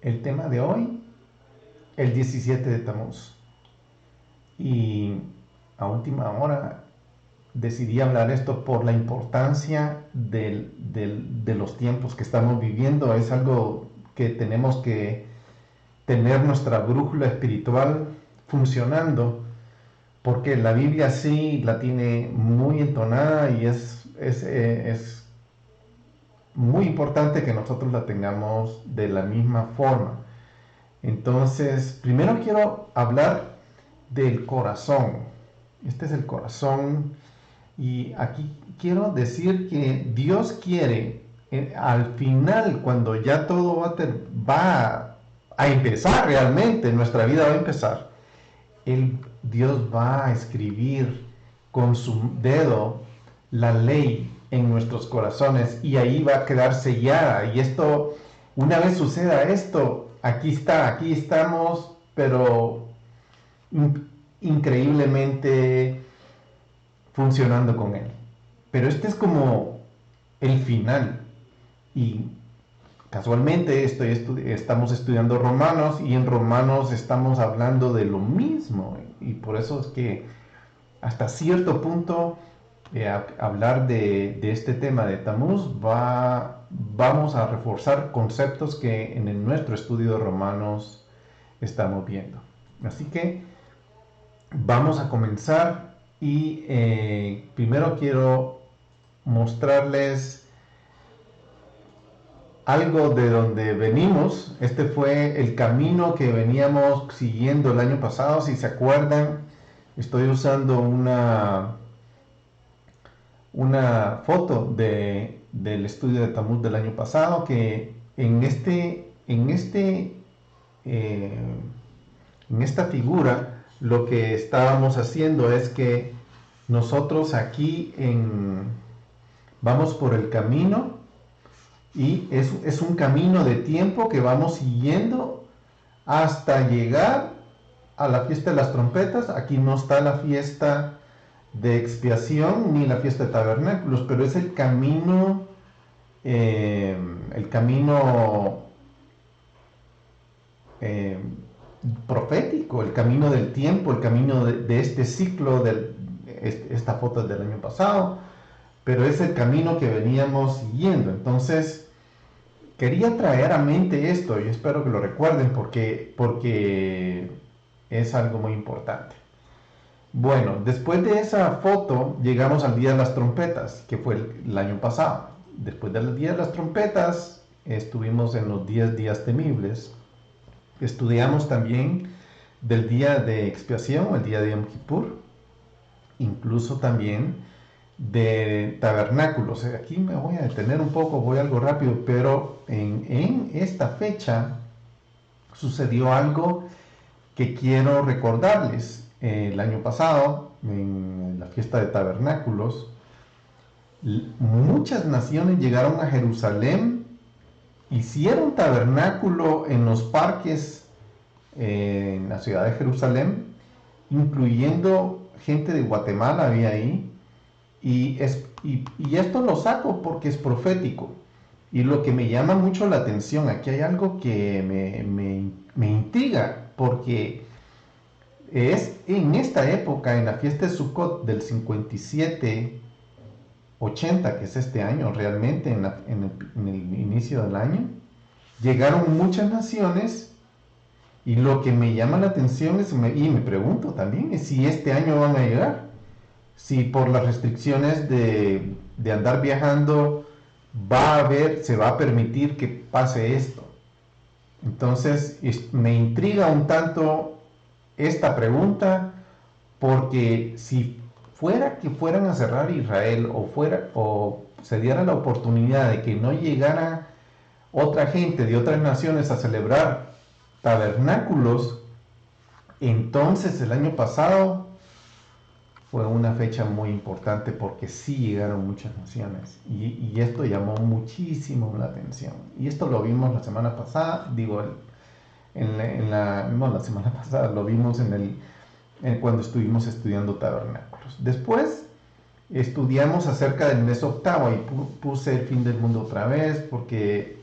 el tema de hoy, el 17 de Tamuz. Y a última hora decidí hablar esto por la importancia de los tiempos que estamos viviendo. Es algo que tenemos que tener nuestra brújula espiritual funcionando, porque la Biblia sí la tiene muy entonada y es muy importante que nosotros la tengamos de la misma forma. Entonces, primero quiero hablar del corazón. Este es el corazón. Y aquí quiero decir que Dios quiere, al final, cuando ya todo va a empezar realmente, nuestra vida va a empezar, Dios va a escribir con su dedo la ley en nuestros corazones y ahí va a quedar sellada. Y esto, una vez suceda esto, aquí está, aquí estamos, pero increíblemente funcionando con Él. Pero este es como el final. Y casualmente estamos estudiando Romanos y en Romanos estamos hablando de lo mismo. Y por eso es que hasta cierto punto hablar de este tema de Tamuz vamos a reforzar conceptos que en nuestro estudio de Romanos estamos viendo. Así que vamos a comenzar y primero quiero mostrarles algo de donde venimos. Este fue el camino que veníamos siguiendo el año pasado. Si se acuerdan, estoy usando una foto del estudio de Tamuz del año pasado, que eh, en esta figura lo que estábamos haciendo es que nosotros aquí vamos por el camino y es un camino de tiempo que vamos siguiendo hasta llegar a la fiesta de las trompetas. Aquí no está la fiesta de expiación ni la fiesta de tabernáculos, pero es el camino eh, profético, el camino del tiempo, el camino de este ciclo, esta foto es del año pasado, pero es el camino que veníamos siguiendo. Entonces, quería traer a mente esto y espero que lo recuerden porque es algo muy importante. Bueno, después de esa foto llegamos al Día de las Trompetas, que fue el año pasado. Después del Día de las Trompetas estuvimos en los 10 días temibles. Estudiamos también del día de expiación, el día de Yom Kippur, incluso también de tabernáculos. Aquí me voy a detener un poco, voy algo rápido, pero en esta fecha sucedió algo que quiero recordarles. El año pasado, en la fiesta de tabernáculos, muchas naciones llegaron a Jerusalén, hicieron tabernáculo en los parques en la ciudad de Jerusalén, incluyendo gente de Guatemala había ahí, y esto lo saco porque es profético. Y lo que me llama mucho la atención, aquí hay algo que me intriga, porque es en esta época, en la fiesta de Sukkot del 57-80, que es este año realmente, en el inicio del año, llegaron muchas naciones. Y lo que me llama la atención y me pregunto también es si este año van a llegar, si por las restricciones de andar viajando se va a permitir que pase esto. Entonces me intriga un tanto esta pregunta, porque si fuera que fueran a cerrar Israel o se diera la oportunidad de que no llegara otra gente de otras naciones a celebrar tabernáculos, entonces el año pasado fue una fecha muy importante porque sí llegaron muchas naciones y esto llamó muchísimo la atención. Y esto lo vimos la semana pasada, no la semana pasada, lo vimos cuando estuvimos estudiando tabernáculos. Después estudiamos acerca del mes octavo y puse el fin del mundo otra vez porque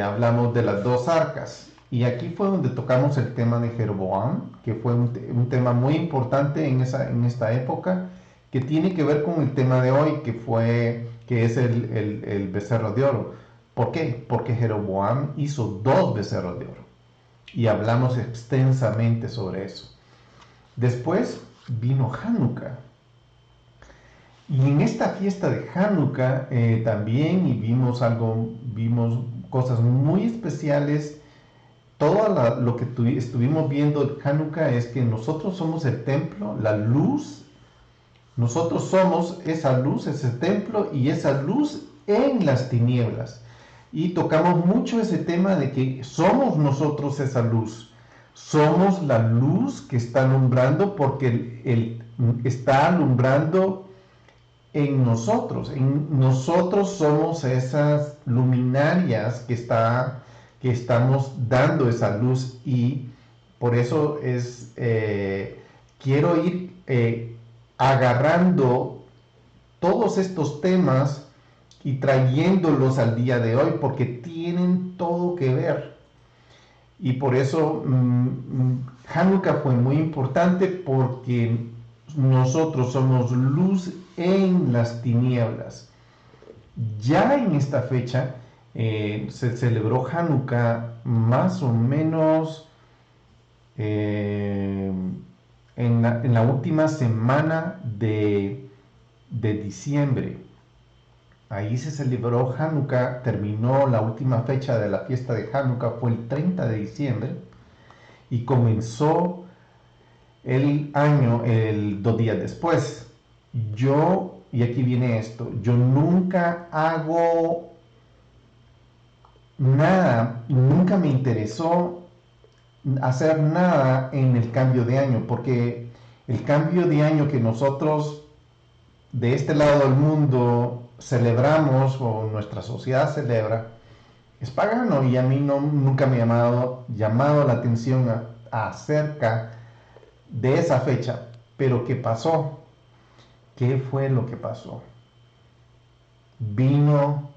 hablamos de las dos arcas. Y aquí fue donde tocamos el tema de Jeroboam, que fue un tema muy importante en esta época, que tiene que ver con el tema de hoy, que es el becerro de oro. ¿Por qué? Porque Jeroboam hizo dos becerros de oro. Y hablamos extensamente sobre eso. Después vino Hanukkah. Y en esta fiesta de Hanukkah también y vimos cosas muy especiales. Todo lo que estuvimos viendo en Hanukkah es que nosotros somos el templo, la luz. Nosotros somos esa luz, ese templo y esa luz en las tinieblas. Y tocamos mucho ese tema de que somos nosotros esa luz. Somos la luz que está alumbrando porque está alumbrando en nosotros. En nosotros somos esas luminarias que estamos dando esa luz y por eso quiero ir agarrando todos estos temas y trayéndolos al día de hoy porque tienen todo que ver. Y por eso Hanukkah fue muy importante porque nosotros somos luz en las tinieblas. Ya en esta fecha se celebró Hanukkah más o menos en la última semana de diciembre. Ahí se celebró Hanukkah, terminó la última fecha de la fiesta de Hanukkah, fue el 30 de diciembre y comenzó el año 2 días después. Y aquí viene esto, yo nunca hago nada, nunca me interesó hacer nada en el cambio de año, porque el cambio de año que nosotros de este lado del mundo celebramos o nuestra sociedad celebra es pagano y a mí nunca me ha llamado la atención acerca de esa fecha. Pero ¿qué pasó? ¿Qué fue lo que pasó? Vino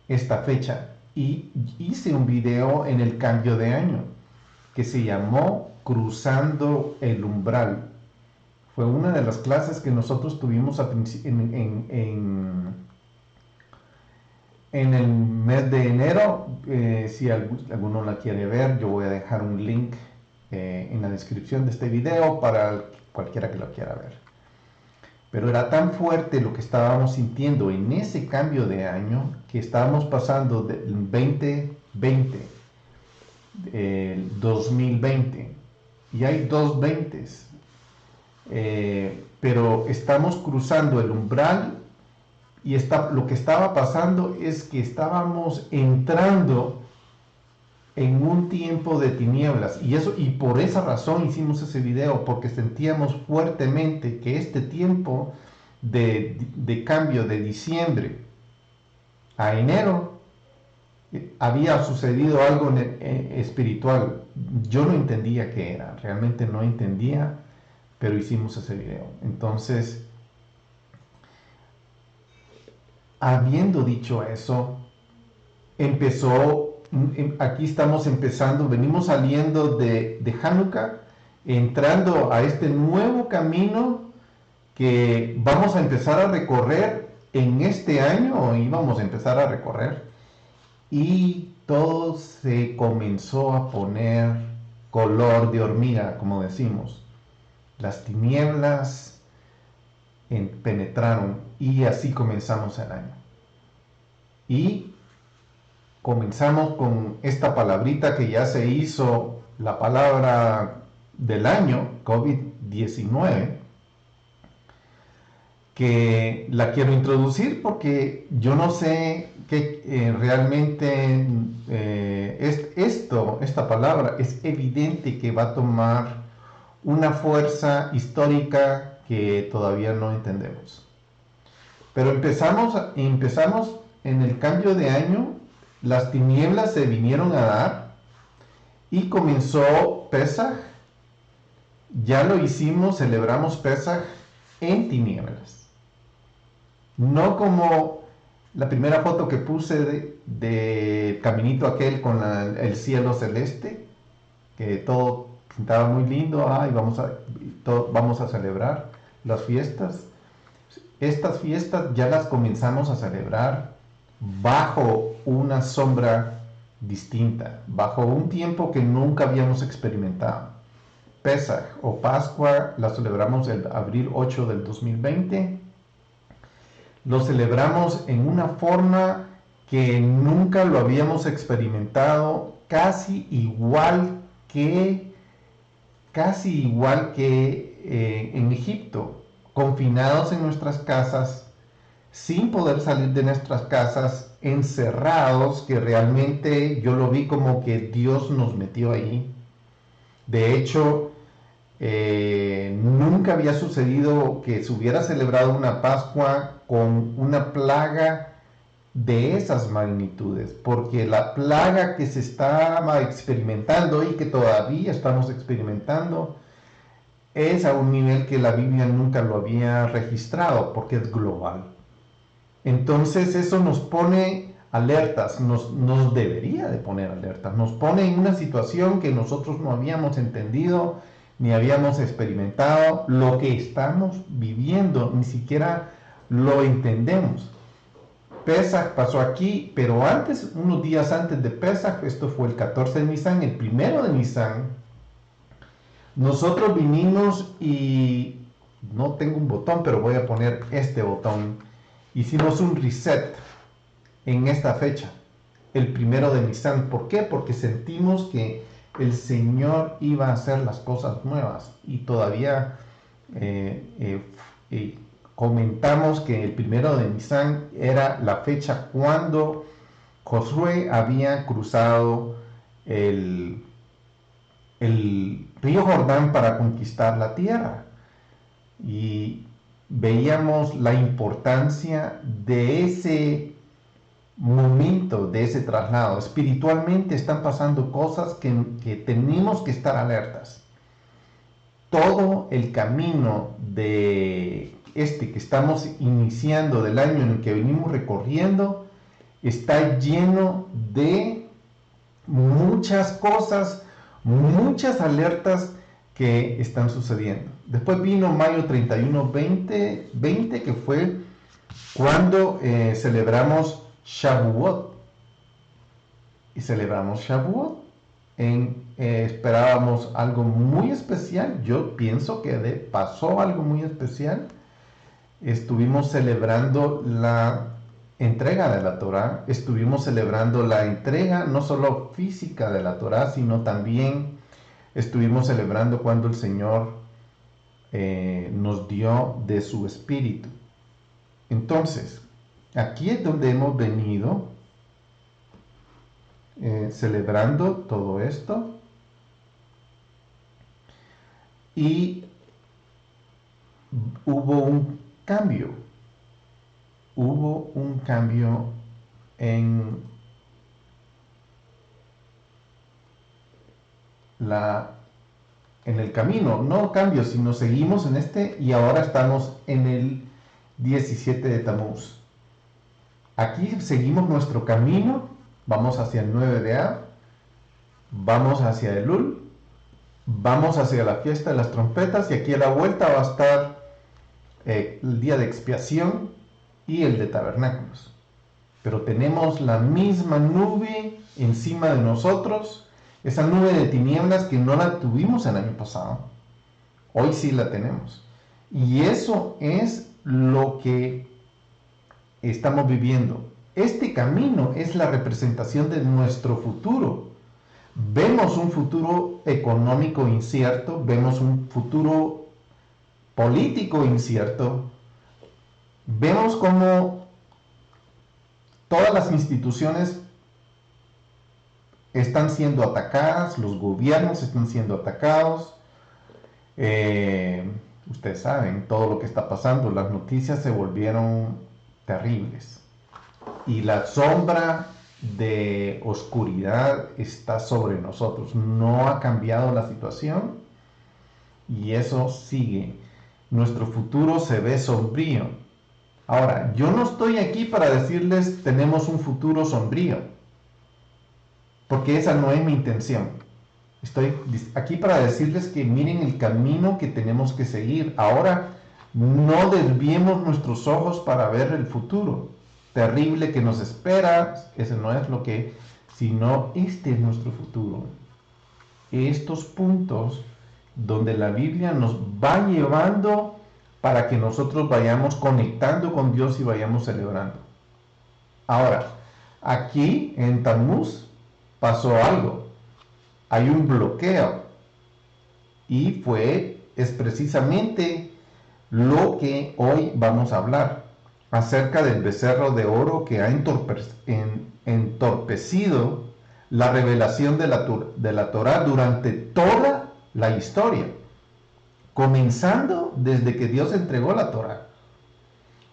esta fecha y hice un video en el cambio de año que se llamó Cruzando el Umbral. Fue una de las clases que nosotros tuvimos en el mes de enero. Si alguno la quiere ver, yo voy a dejar un link en la descripción de este video para cualquiera que lo quiera ver. Pero era tan fuerte lo que estábamos sintiendo en ese cambio de año que estábamos pasando del 2020, el 2020, y hay dos 20s. Pero estamos cruzando el umbral y lo que estaba pasando es que estábamos entrando en un tiempo de tinieblas y por esa razón hicimos ese video, porque sentíamos fuertemente que este tiempo de cambio de diciembre a enero había sucedido algo espiritual. Yo no entendía qué era, realmente no entendía, pero hicimos ese video. Entonces, habiendo dicho eso, aquí estamos empezando, venimos saliendo de Hanukkah, entrando a este nuevo camino que vamos a empezar a recorrer en este año, o íbamos a empezar a recorrer, y todo se comenzó a poner color de hormiga, como decimos. Las tinieblas penetraron y así comenzamos el año. Y comenzamos con esta palabrita que ya se hizo la palabra del año, COVID-19, que la quiero introducir porque yo no sé qué realmente esta palabra es evidente que va a tomar una fuerza histórica que todavía no entendemos. Pero empezamos en el cambio de año, las tinieblas se vinieron a dar y comenzó Pesaj. Ya lo hicimos, celebramos Pesaj en tinieblas. No como la primera foto que puse de caminito aquel con el cielo celeste, que todo pintaba muy lindo, y vamos a celebrar las fiestas. Estas fiestas ya las comenzamos a celebrar bajo una sombra distinta, bajo un tiempo que nunca habíamos experimentado. Pesaj o Pascua la celebramos el abril 8 del 2020. Lo celebramos en una forma que nunca lo habíamos experimentado, casi igual que en Egipto, confinados en nuestras casas, sin poder salir de nuestras casas, encerrados, que realmente yo lo vi como que Dios nos metió ahí. De hecho, nunca había sucedido que se hubiera celebrado una Pascua con una plaga de esas magnitudes, porque la plaga que se estaba experimentando y que todavía estamos experimentando es a un nivel que la Biblia nunca lo había registrado, porque es global. Entonces eso nos pone alertas, nos debería de poner alertas, nos pone en una situación que nosotros no habíamos entendido ni habíamos experimentado. Lo que estamos viviendo ni siquiera lo entendemos. Pesaj pasó aquí, pero antes, unos días antes de Pesaj, esto fue el 14 de Nisan, el primero de Nisan, nosotros vinimos y no tengo un botón, pero voy a poner este botón. Hicimos un reset en esta fecha, el primero de Nisan. ¿Por qué? Porque sentimos que el Señor iba a hacer las cosas nuevas y todavía comentamos que el primero de Nisan era la fecha cuando Josué había cruzado el río Jordán para conquistar la tierra. Y veíamos la importancia de ese momento, de ese traslado. Espiritualmente están pasando cosas que tenemos que estar alertas. Todo el camino de que estamos iniciando, del año en el que venimos recorriendo, está lleno de muchas cosas, muchas alertas que están sucediendo. Después vino mayo 31, 2020, que fue cuando celebramos Shavuot. Y celebramos Shavuot. Esperábamos algo muy especial. Yo pienso que pasó algo muy especial. Estuvimos celebrando la entrega de la Torá. Estuvimos celebrando la entrega no solo física de la Torá, sino también estuvimos celebrando cuando el Señor nos dio de su Espíritu. Entonces, aquí es donde hemos venido celebrando todo esto, y hubo un cambio en el camino. No cambio, sino seguimos en y ahora estamos en el 17 de Tamuz. Aquí seguimos nuestro camino, vamos hacia el 9 de Av, vamos hacia Elul, vamos hacia la fiesta de las trompetas, y aquí a la vuelta va a estar el día de expiación y el de tabernáculos. Pero tenemos la misma nube encima de nosotros, esa nube de tinieblas que no la tuvimos el año pasado. Hoy sí la tenemos. Y eso es lo que estamos viviendo. Este camino es la representación de nuestro futuro. Vemos un futuro económico incierto, vemos un futuro político incierto, vemos cómo todas las instituciones están siendo atacadas, los gobiernos están siendo atacados. Ustedes saben todo lo que está pasando, las noticias se volvieron terribles y la sombra de oscuridad está sobre nosotros. No ha cambiado la situación y eso sigue. Nuestro futuro se ve sombrío. Ahora, yo no estoy aquí para decirles tenemos un futuro sombrío, porque esa no es mi intención. Estoy aquí para decirles que miren el camino que tenemos que seguir. Ahora, no desviemos nuestros ojos para ver el futuro terrible que nos espera. Ese no es lo que, sino este es nuestro futuro. Estos puntos donde la Biblia nos va llevando para que nosotros vayamos conectando con Dios y vayamos celebrando. Ahora, aquí en Tammuz pasó algo. Hay un bloqueo y es precisamente lo que hoy vamos a hablar acerca del becerro de oro que ha entorpecido la revelación de la Torá durante toda la historia, comenzando desde que Dios entregó la Torá.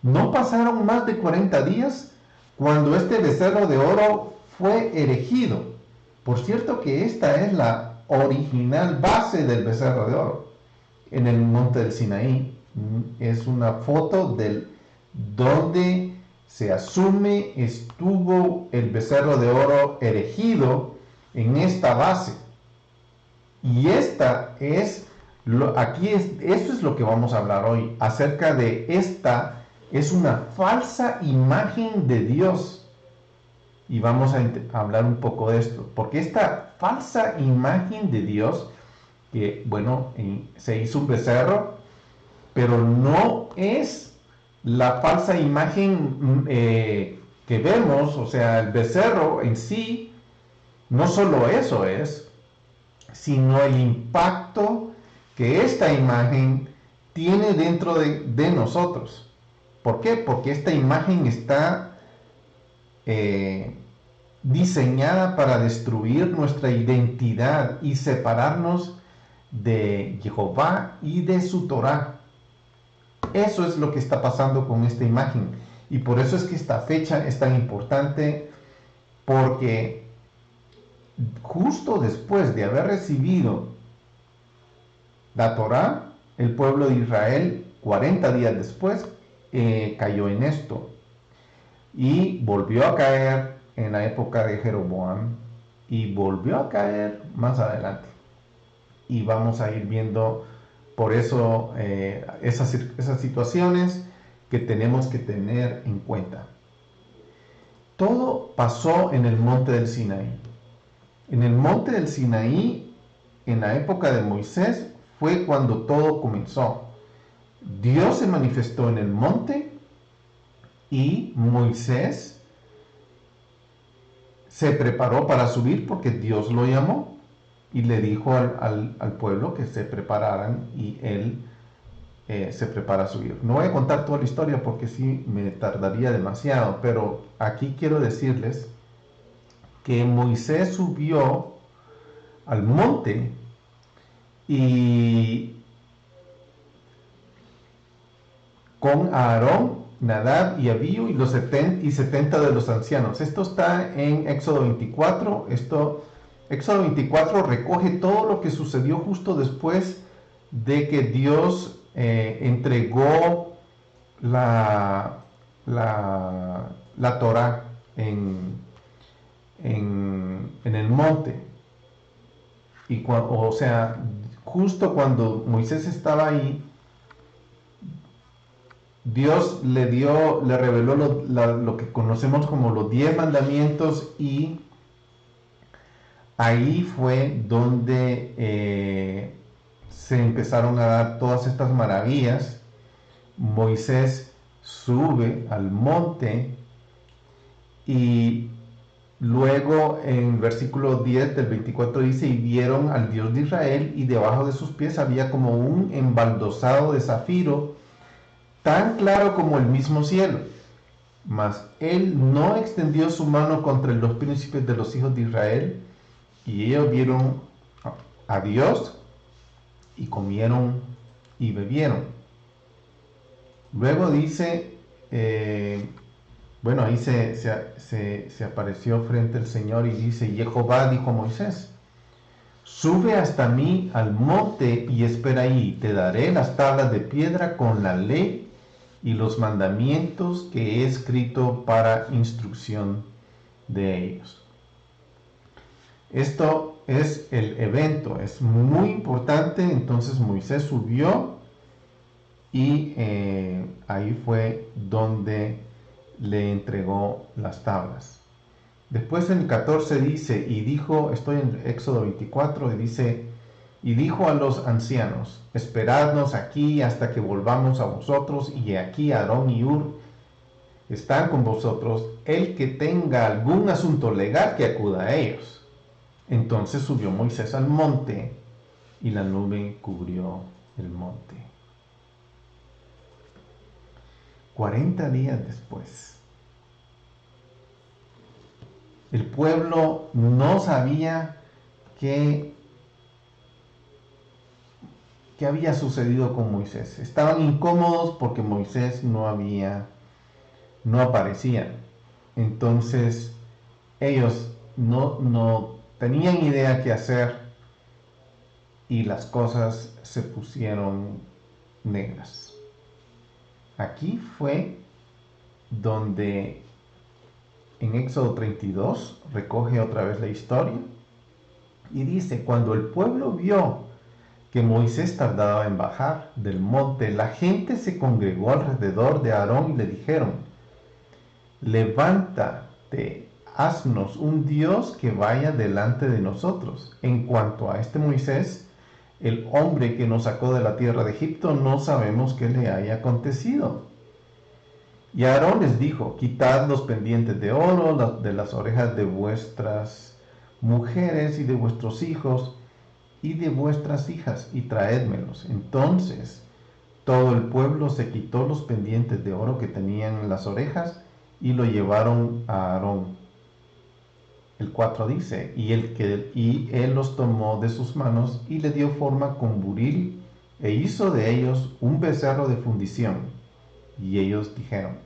No pasaron más de 40 días cuando este becerro de oro fue erigido. Por cierto que esta es la original base del becerro de oro en el monte del Sinaí. Es una foto del donde se asume estuvo el becerro de oro erigido en esta base. Y esta es eso es lo que vamos a hablar hoy acerca de esta. Es una falsa imagen de Dios. Y vamos a hablar un poco de esto. Porque esta falsa imagen de Dios, que bueno, se hizo un becerro, pero no es la falsa imagen que vemos. O sea, el becerro en sí, no solo eso es, sino el impacto que esta imagen tiene dentro de nosotros. ¿Por qué? Porque esta imagen está diseñada para destruir nuestra identidad y separarnos de Jehová y de su Torá. Eso es lo que está pasando con esta imagen. Y por eso es que esta fecha es tan importante, porque justo después de haber recibido la Torá, el pueblo de Israel, 40 días después, cayó en esto. Y volvió a caer en la época de Jeroboam. Y volvió a caer más adelante. Y vamos a ir viendo por eso esas situaciones que tenemos que tener en cuenta. Todo pasó en el monte del Sinaí. En el monte del Sinaí, en la época de Moisés, fue cuando todo comenzó. Dios se manifestó en el monte y Moisés se preparó para subir porque Dios lo llamó y le dijo al pueblo que se prepararan, y él se prepara a subir. No voy a contar toda la historia porque sí me tardaría demasiado, pero aquí quiero decirles que Moisés subió al monte y con Aarón, Nadab y Abiú y los 70 de los ancianos. Esto está en Éxodo 24. Éxodo 24 recoge todo lo que sucedió justo después de que Dios entregó la Torá en el monte. Y o sea, justo cuando Moisés estaba ahí, Dios le reveló lo que conocemos como los 10 mandamientos, y ahí fue donde se empezaron a dar todas estas maravillas. Moisés sube al monte y luego en versículo 10 del 24 dice: y vieron al Dios de Israel, y debajo de sus pies había como un embaldosado de zafiro, tan claro como el mismo cielo. Mas él no extendió su mano contra los príncipes de los hijos de Israel, y ellos vieron a Dios y comieron y bebieron. Luego dice, ahí se apareció frente al Señor y dice: y Jehová dijo a Moisés: sube hasta mí al monte y espera ahí, te daré las tablas de piedra con la ley y los mandamientos que he escrito para instrucción de ellos. Esto es el evento, es muy importante. Entonces Moisés subió y ahí fue donde le entregó las tablas. Después en el 14 dice, y dijo, estoy en Éxodo 24, y dice, y dijo a los ancianos, esperadnos aquí hasta que volvamos a vosotros, y aquí Aarón y Hur están con vosotros, el que tenga algún asunto legal que acuda a ellos. Entonces subió Moisés al monte, y la nube cubrió el monte. 40 días después, el pueblo no sabía qué había sucedido con Moisés. Estaban incómodos porque Moisés no aparecía. Entonces ellos no tenían idea qué hacer y las cosas se pusieron negras. Aquí fue donde en Éxodo 32 recoge otra vez la historia y dice, cuando el pueblo vio que Moisés tardaba en bajar del monte, la gente se congregó alrededor de Aarón y le dijeron, levántate, haznos un Dios que vaya delante de nosotros. En cuanto a este Moisés, el hombre que nos sacó de la tierra de Egipto, no sabemos qué le haya acontecido. Y Aarón les dijo, quitad los pendientes de oro de las orejas de vuestras mujeres y de vuestros hijos y de vuestras hijas, y traédmelos. Entonces todo el pueblo se quitó los pendientes de oro que tenían en las orejas y lo llevaron a Aarón. El 4 dice, y él los tomó de sus manos y le dio forma con buril e hizo de ellos un becerro de fundición. Y ellos dijeron,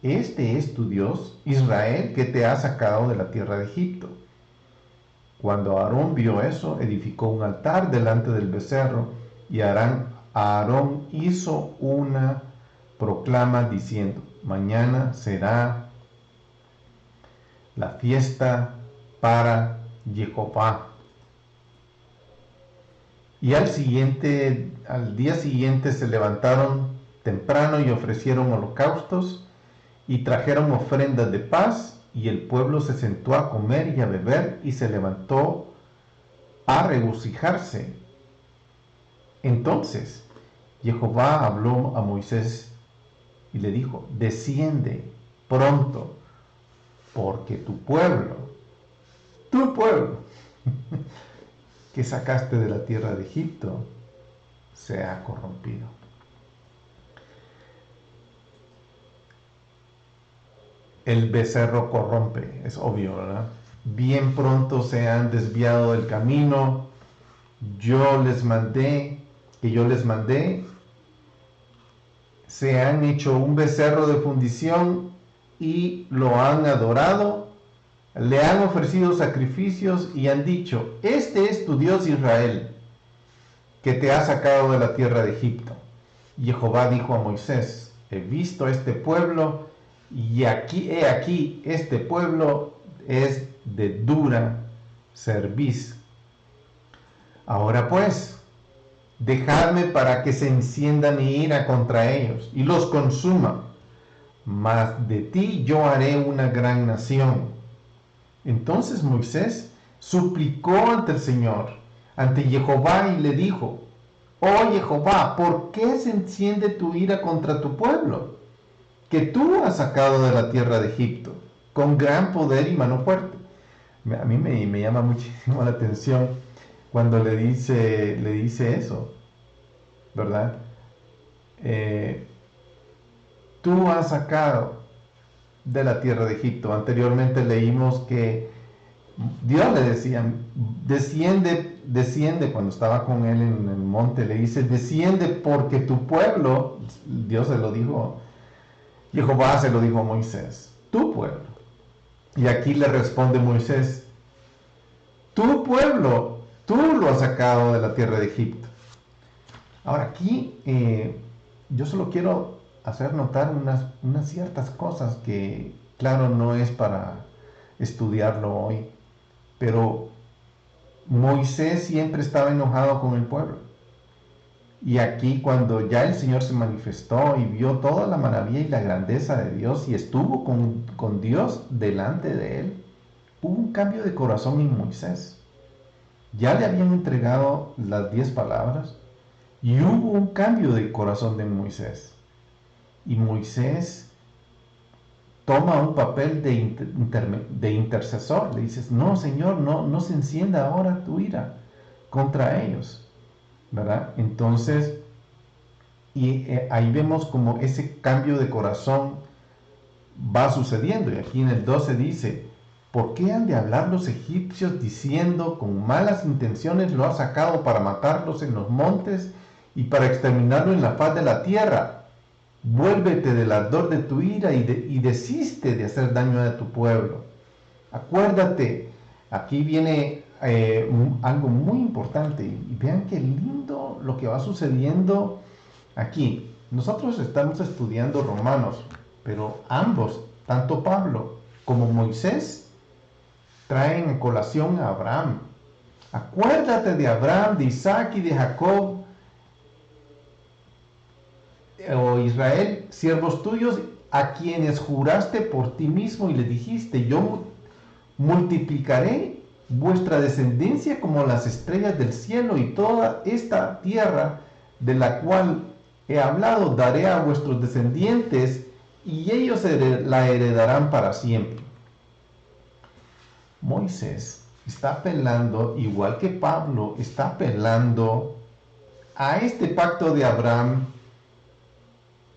este es tu Dios, Israel, que te ha sacado de la tierra de Egipto. Cuando Aarón vio eso, edificó un altar delante del becerro, y Aarón hizo una proclama diciendo, mañana será la fiesta para Jehová. Y al día siguiente se levantaron temprano y ofrecieron holocaustos y trajeron ofrendas de paz, y el pueblo se sentó a comer y a beber y se levantó a regocijarse. Entonces Jehová habló a Moisés y le dijo, desciende pronto, porque tu pueblo, que sacaste de la tierra de Egipto, se ha corrompido. El becerro corrompe, es obvio, ¿verdad? Bien pronto se han desviado del camino que yo les mandé, se han hecho un becerro de fundición y lo han adorado, le han ofrecido sacrificios y han dicho, este es tu Dios Israel, que te ha sacado de la tierra de Egipto. Y Jehová dijo a Moisés, he visto a este pueblo, y he aquí, este pueblo es de dura cerviz. Ahora pues, dejadme para que se encienda mi ira contra ellos y los consuma, mas de ti yo haré una gran nación. Entonces Moisés suplicó ante el Señor, ante Jehová, y le dijo, oh Jehová, ¿por qué se enciende tu ira contra tu pueblo, que tú has sacado de la tierra de Egipto, con gran poder y mano fuerte? A mí me llama muchísimo la atención cuando le dice eso, ¿verdad? Tú has sacado de la tierra de Egipto. Anteriormente leímos que Dios le decía, desciende cuando estaba con él en el monte, le dice, desciende porque tu pueblo, Dios se lo dijo, Jehová se lo dijo a Moisés, tu pueblo. Y aquí le responde Moisés, tu pueblo, tú lo has sacado de la tierra de Egipto. Ahora aquí yo solo quiero hacer notar unas ciertas cosas que, claro, no es para estudiarlo hoy, pero Moisés siempre estaba enojado con el pueblo. Y aquí cuando ya el Señor se manifestó y vio toda la maravilla y la grandeza de Dios y estuvo con Dios delante de él, hubo un cambio de corazón en Moisés. Ya le habían entregado las 10 palabras y hubo un cambio de corazón de Moisés. Y Moisés toma un papel de intercesor. Le dices, no, Señor, no se encienda ahora tu ira contra ellos, ¿verdad? Entonces, ahí vemos como ese cambio de corazón va sucediendo. Y aquí en el 12 dice, ¿por qué han de hablar los egipcios diciendo, con malas intenciones lo ha sacado para matarlos en los montes y para exterminarlo en la faz de la tierra? Vuélvete del ardor de tu ira y desiste de hacer daño a tu pueblo. Acuérdate, aquí viene algo muy importante. Y vean qué lindo lo que va sucediendo aquí. Nosotros estamos estudiando Romanos, pero ambos, tanto Pablo como Moisés, traen en colación a Abraham. Acuérdate de Abraham, de Isaac y de Jacob, oh Israel, siervos tuyos, a quienes juraste por ti mismo y le dijiste, yo multiplicaré vuestra descendencia como las estrellas del cielo, y toda esta tierra de la cual he hablado daré a vuestros descendientes, y ellos la heredarán para siempre. Moisés está apelando, igual que Pablo, está apelando a este pacto de Abraham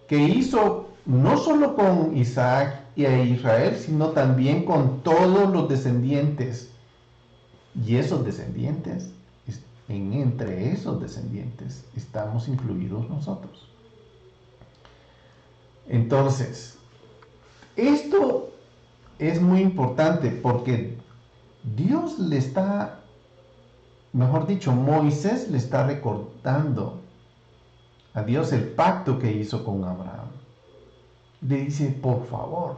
que hizo no solo con Isaac y a Israel, sino también con todos los descendientes. Y esos descendientes, entre esos descendientes, estamos incluidos nosotros. Entonces, esto es muy importante porque Dios le está, mejor dicho, Moisés le está recordando a Dios el pacto que hizo con Abraham. Le dice, por favor,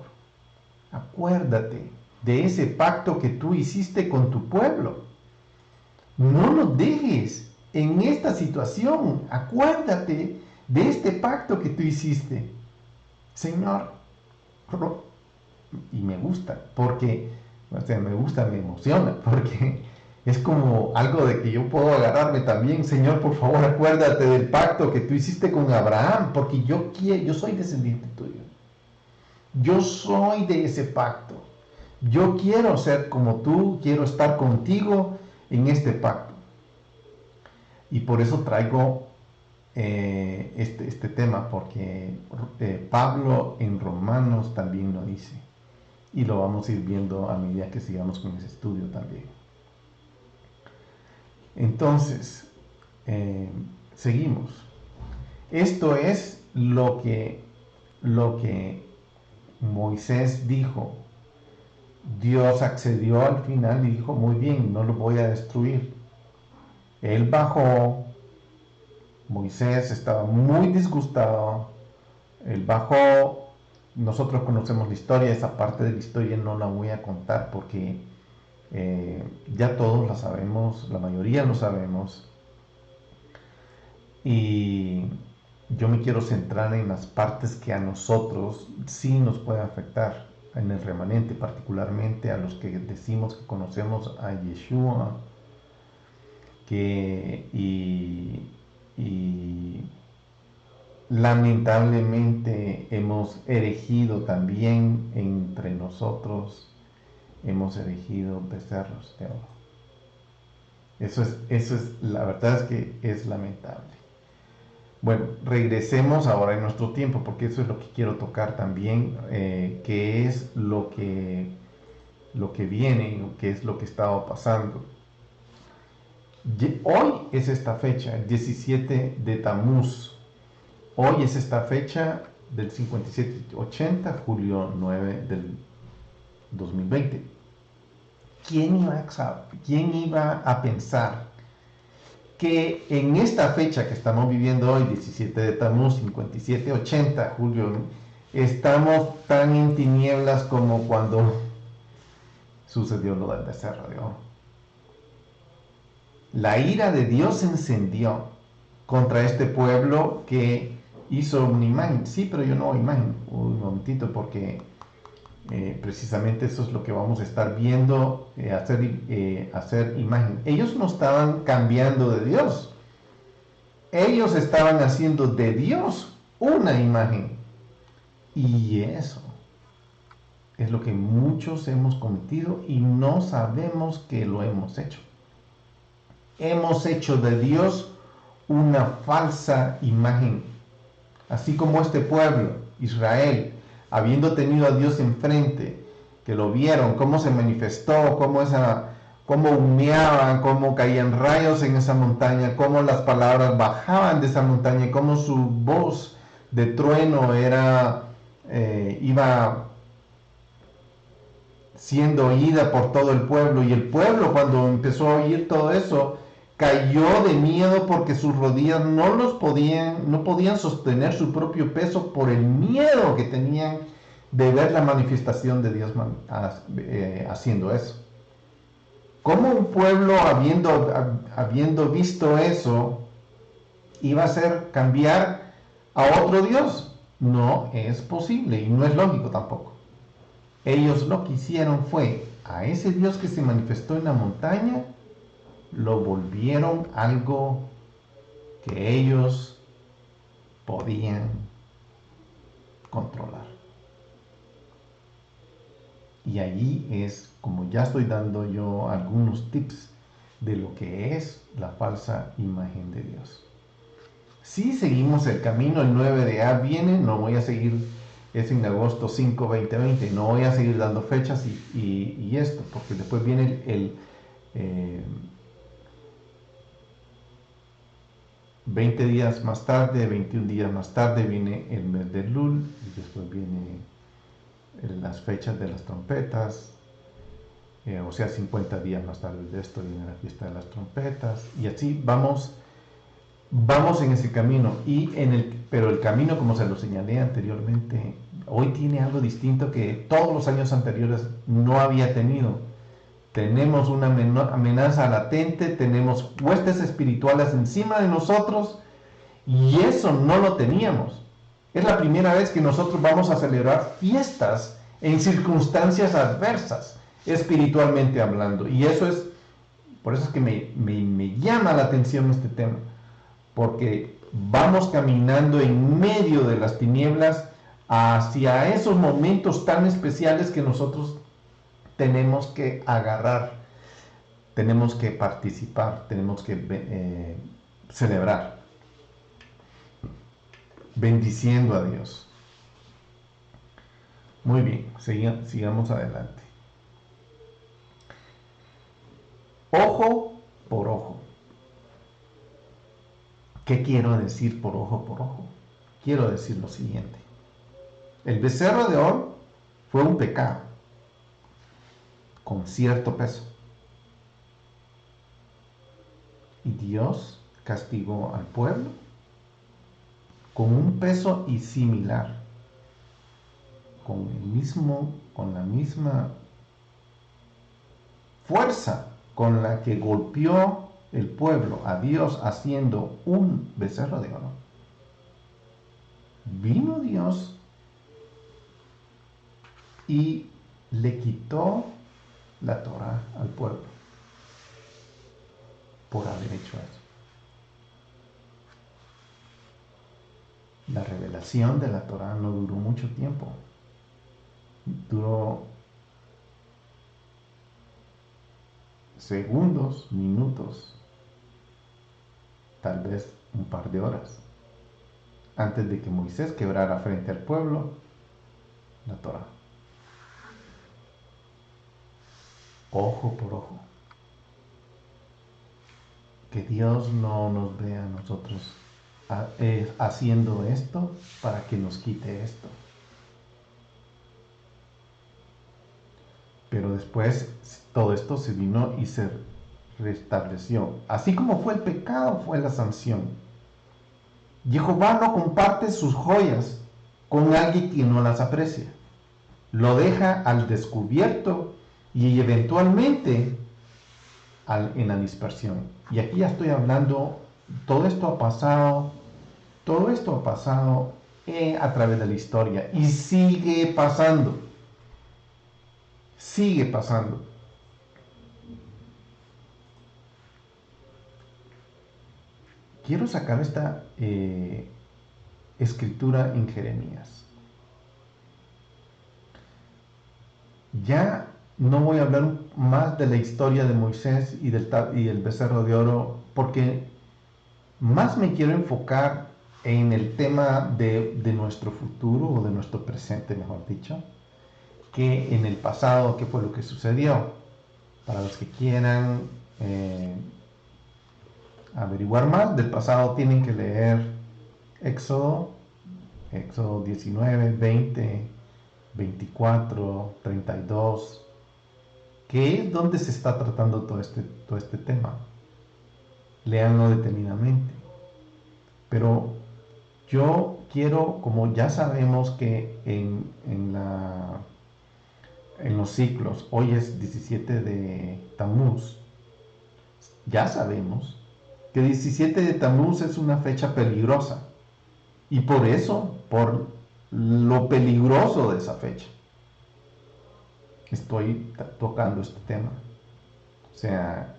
acuérdate de ese pacto que tú hiciste con tu pueblo. No nos dejes en esta situación. Acuérdate de este pacto que tú hiciste. Señor, y me gusta, porque, me emociona, porque es como algo de que yo puedo agarrarme también. Señor, por favor, acuérdate del pacto que tú hiciste con Abraham, porque yo soy descendiente tuyo. Yo soy de ese pacto. Yo quiero ser como tú, quiero estar contigo en este pacto. Y por eso traigo este tema, porque Pablo en Romanos también lo dice. Y lo vamos a ir viendo a medida que sigamos con ese estudio también. Entonces, seguimos. Esto es lo que Moisés dijo. Dios accedió al final y dijo, muy bien, no lo voy a destruir. Él bajó, Moisés estaba muy disgustado, él bajó, nosotros conocemos la historia, esa parte de la historia no la voy a contar porque ya todos la sabemos, la mayoría lo sabemos, y yo me quiero centrar en las partes que a nosotros sí nos puede afectar, en el remanente, particularmente a los que decimos que conocemos a Yeshua, y lamentablemente hemos erigido también entre nosotros, hemos erigido becerros de oro. Eso es, la verdad es que es lamentable. Bueno, regresemos ahora en nuestro tiempo, porque eso es lo que quiero tocar también, que es lo que viene, que es lo que estaba pasando. Hoy es esta fecha, el 17 de Tamuz. Hoy es esta fecha del 5780, julio 9 del 2020. ¿Quién iba a pensar que en esta fecha que estamos viviendo hoy, 17 de Tamuz, 5780, Julio, estamos tan en tinieblas como cuando sucedió lo del becerro de oro. La ira de Dios se encendió contra este pueblo que hizo una imagen. Sí, pero yo no hago imagen. Un momentito, porque precisamente eso es lo que vamos a estar viendo, hacer imagen. Ellos no estaban cambiando de Dios. Ellos estaban haciendo de Dios una imagen. Y eso es lo que muchos hemos cometido y no sabemos que lo hemos hecho. Hemos hecho de Dios una falsa imagen. Así como este pueblo, Israel, habiendo tenido a Dios enfrente, que lo vieron, cómo se manifestó, cómo humeaban, cómo caían rayos en esa montaña, cómo las palabras bajaban de esa montaña, cómo su voz de trueno iba siendo oída por todo el pueblo, y el pueblo, cuando empezó a oír todo eso, cayó de miedo porque sus rodillas no podían sostener su propio peso por el miedo que tenían de ver la manifestación de Dios haciendo eso. ¿Cómo un pueblo, habiendo visto eso, iba a hacer cambiar a otro Dios? No es posible y no es lógico tampoco. Ellos lo que hicieron fue, a ese Dios que se manifestó en la montaña, lo volvieron algo que ellos podían controlar. Y allí es como ya estoy dando yo algunos tips de lo que es la falsa imagen de Dios. Si seguimos el camino, el 9 de A viene, no voy a seguir, es en agosto 5, 2020, no voy a seguir dando fechas y esto, porque después viene el 20 días más tarde, 21 días más tarde viene el mes de Lul, y después viene las fechas de las trompetas, o sea, 50 días más tarde de esto viene la fiesta de las trompetas, y así vamos en ese camino, pero el camino, como se lo señalé anteriormente, hoy tiene algo distinto que todos los años anteriores no había tenido. Tenemos una amenaza latente, tenemos huestes espirituales encima de nosotros, y eso no lo teníamos. Es la primera vez que nosotros vamos a celebrar fiestas en circunstancias adversas, espiritualmente hablando. Y por eso es que me llama la atención este tema, porque vamos caminando en medio de las tinieblas hacia esos momentos tan especiales que nosotros tenemos que agarrar, tenemos que participar, tenemos que celebrar, bendiciendo a Dios. Muy bien, sigamos adelante. Ojo por ojo. ¿Qué quiero decir por ojo por ojo? Quiero decir lo siguiente. El becerro de oro fue un pecado con cierto peso. Y Dios castigó al pueblo con un peso y similar, con la misma fuerza con la que golpeó el pueblo a Dios haciendo un becerro de oro. Vino Dios y le quitó la Torá al pueblo por haber hecho eso. La revelación de la Torá no duró mucho tiempo. Duró segundos, minutos, tal vez un par de horas, antes de que Moisés quebrara frente al pueblo la Torá. Ojo por ojo. Que Dios no nos vea a nosotros haciendo esto para que nos quite esto. Pero después todo esto se vino y se restableció. Así como fue el pecado, fue la sanción. Jehová no comparte sus joyas con alguien que no las aprecia. Lo deja al descubierto y eventualmente en la dispersión. Y aquí ya estoy hablando, todo esto ha pasado a través de la historia y sigue pasando. Sigue pasando. Quiero sacar esta escritura en Jeremías. Ya no voy a hablar más de la historia de Moisés y del becerro de oro, porque más me quiero enfocar en el tema de nuestro futuro, o de nuestro presente, mejor dicho, que en el pasado, qué fue lo que sucedió. Para los que quieran averiguar más del pasado, tienen que leer Éxodo 19, 20, 24, 32, que es donde se está tratando todo este tema. Léanlo detenidamente. Pero yo quiero, como ya sabemos que en los ciclos, hoy es 17 de Tammuz, ya sabemos que 17 de Tammuz es una fecha peligrosa. Y por eso, por lo peligroso de esa fecha, estoy tocando este tema. O sea,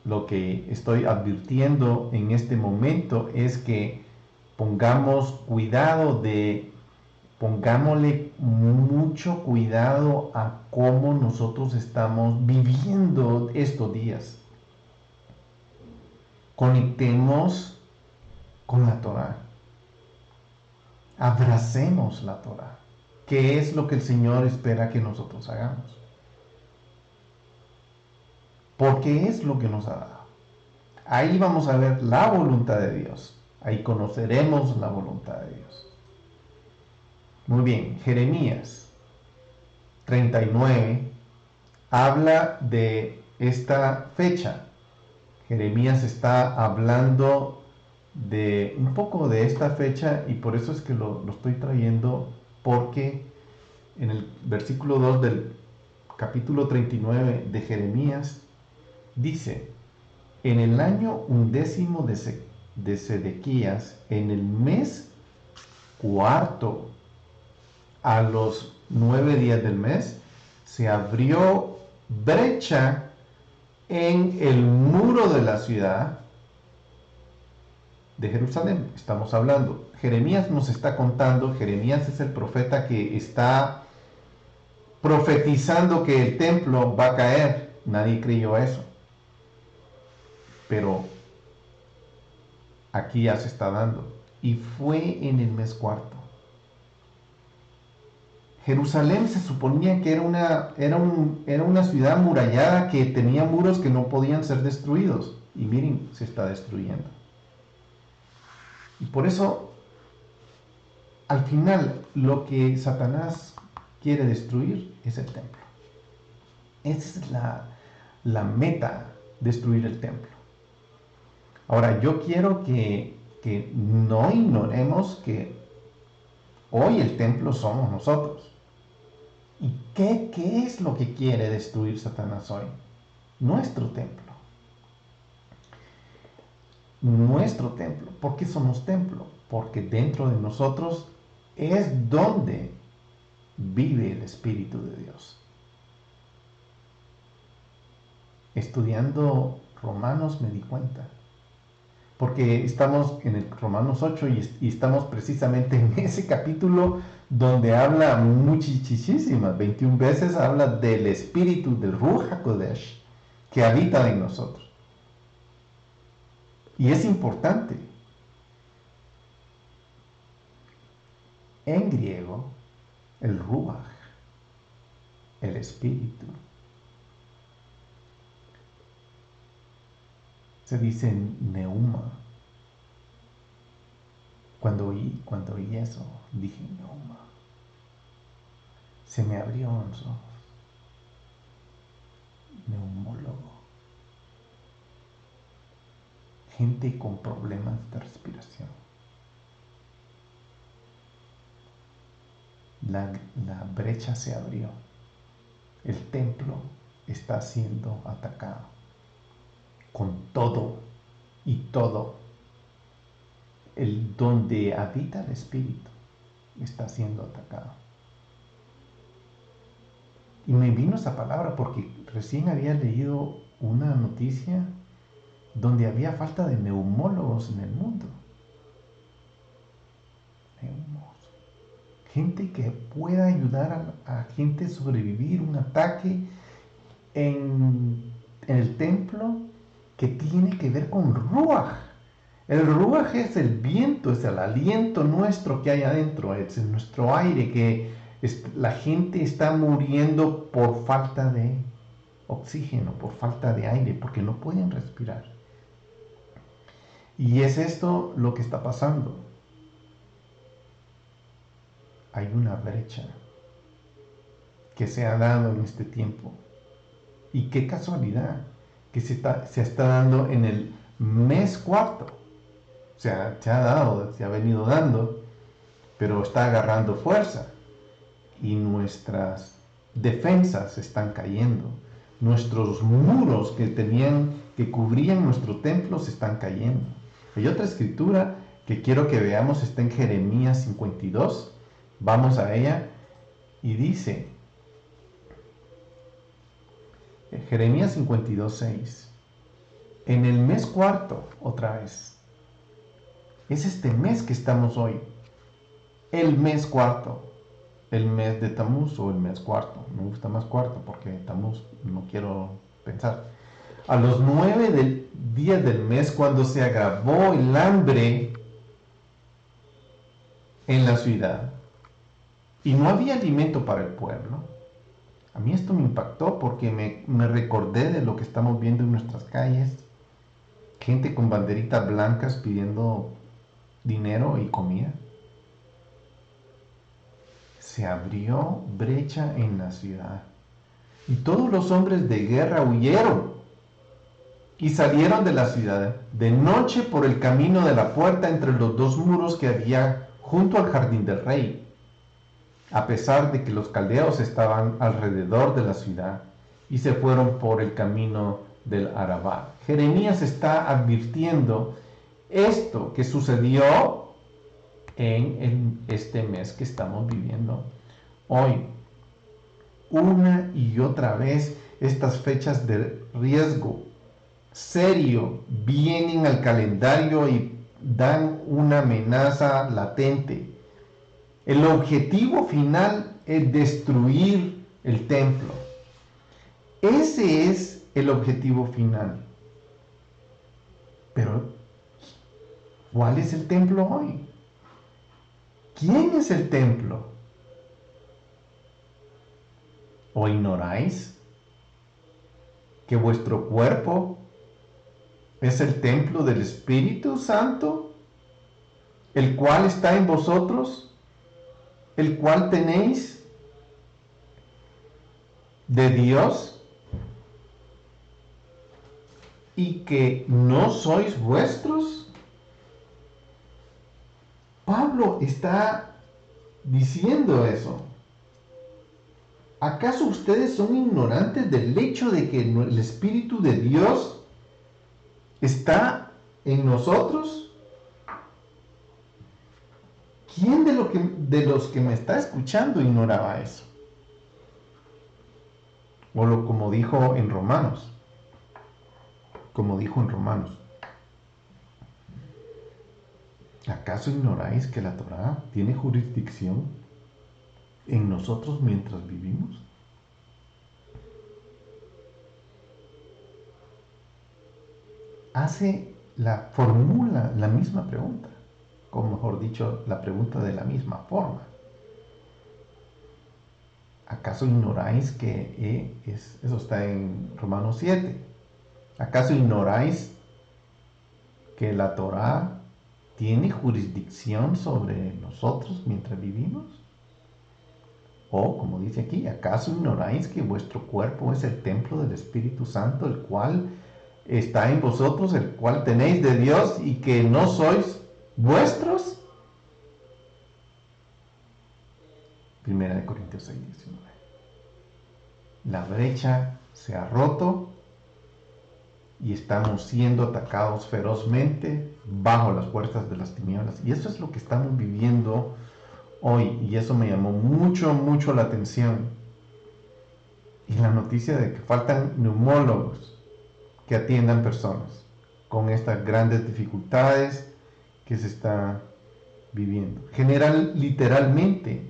lo que estoy advirtiendo en este momento es que pongámosle mucho cuidado a cómo nosotros estamos viviendo estos días. Conectemos con la Torah. Abracemos la Torah. ¿Qué es lo que el Señor espera que nosotros hagamos? Porque es lo que nos ha dado. Ahí vamos a ver la voluntad de Dios. Ahí conoceremos la voluntad de Dios. Muy bien, Jeremías 39 habla de esta fecha. Jeremías está hablando de un poco de esta fecha y por eso es que lo estoy trayendo, porque en el versículo 2 del capítulo 39 de Jeremías dice: en el año 11 de Sedequías, en el mes cuarto, a los 9 días del mes, se abrió brecha en el muro de la ciudad de Jerusalén. Estamos hablando, Jeremías nos está contando, Jeremías es el profeta que está profetizando que el templo va a caer. Nadie creyó eso, pero aquí ya se está dando, y fue en el mes cuarto. Jerusalén se suponía que era una ciudad amurallada que tenía muros que no podían ser destruidos, y miren, se está destruyendo. Y por eso, al final, lo que Satanás quiere destruir es el templo. Esa es la meta, destruir el templo. Ahora, yo quiero que no ignoremos que hoy el templo somos nosotros. ¿Y qué es lo que quiere destruir Satanás hoy? Nuestro templo. Nuestro templo. ¿Por qué somos templo? Porque dentro de nosotros es donde vive el Espíritu de Dios. Estudiando Romanos me di cuenta. Porque estamos en el Romanos 8 y estamos precisamente en ese capítulo donde habla muchísimas, 21 veces habla del Espíritu, del Ruach HaKodesh, que habita en nosotros. Y es importante. En griego, el Ruach, el Espíritu, se dice Neuma. Cuando oí eso, dije Neuma. Se me abrió los ojos. Neumólogo. gente con problemas de respiración. La brecha se abrió. El templo está siendo atacado con todo y todo. El donde habita el Espíritu está siendo atacado. Y me vino esa palabra porque recién había leído una noticia donde había falta de neumólogos en el mundo. Gente que pueda ayudar a gente a sobrevivir un ataque en el templo que tiene que ver con Ruach. El Ruach es el viento, es el aliento nuestro que hay adentro, es nuestro aire que la gente está muriendo por falta de oxígeno, por falta de aire, porque no pueden respirar. Y es esto lo que está pasando. Hay una brecha que se ha dado en este tiempo. Y qué casualidad que se está dando en el mes cuarto. O sea, se ha venido dando, pero está agarrando fuerza. Y nuestras defensas están cayendo. Nuestros muros que cubrían nuestro templo se están cayendo. Hay otra escritura que quiero que veamos, está en Jeremías 52. Vamos a ella y dice, Jeremías 52:6, en el mes cuarto, otra vez, es este mes que estamos hoy, el mes cuarto, el mes de Tamuz o el mes cuarto, me gusta más cuarto porque Tamuz no quiero pensar. A los 9 días del mes, cuando se agravó el hambre en la ciudad y no había alimento para el pueblo, a mí esto me impactó porque me recordé de lo que estamos viendo en nuestras calles, gente con banderitas blancas pidiendo dinero y comida. Se abrió brecha en la ciudad y todos los hombres de guerra huyeron y salieron de la ciudad de noche por el camino de la puerta entre los dos muros que había junto al jardín del rey, a pesar de que los caldeos estaban alrededor de la ciudad, y se fueron por el camino del Arabá. Jeremías está advirtiendo esto que sucedió en este mes que estamos viviendo hoy. Una y otra vez estas fechas de riesgo serio vienen al calendario y dan una amenaza latente. El objetivo final es destruir el templo. Ese es el objetivo final. Pero, ¿cuál es el templo hoy? ¿Quién es el templo? ¿O ignoráis que vuestro cuerpo es el templo del Espíritu Santo, el cual está en vosotros, el cual tenéis de Dios, y que no sois vuestros? Pablo está diciendo eso. ¿Acaso ustedes son ignorantes del hecho de que el Espíritu de Dios está en nosotros? ¿Quién de los que me está escuchando ignoraba eso? Como dijo en Romanos. ¿Acaso ignoráis que la Torá tiene jurisdicción en nosotros mientras vivimos? Formula la misma pregunta, o mejor dicho, la pregunta de la misma forma. ¿Acaso ignoráis que eso está en Romanos 7? ¿Acaso ignoráis que la Torá tiene jurisdicción sobre nosotros mientras vivimos? O, como dice aquí, ¿acaso ignoráis que vuestro cuerpo es el templo del Espíritu Santo, el cual está en vosotros, el cual tenéis de Dios y que no sois vuestros. Primera de Corintios 6:19. La brecha se ha roto y estamos siendo atacados ferozmente bajo las fuerzas de las tinieblas. Y eso es lo que estamos viviendo hoy. Y eso me llamó mucho la atención. Y la noticia de que faltan neumólogos que atiendan personas con estas grandes dificultades que se está viviendo. Literalmente,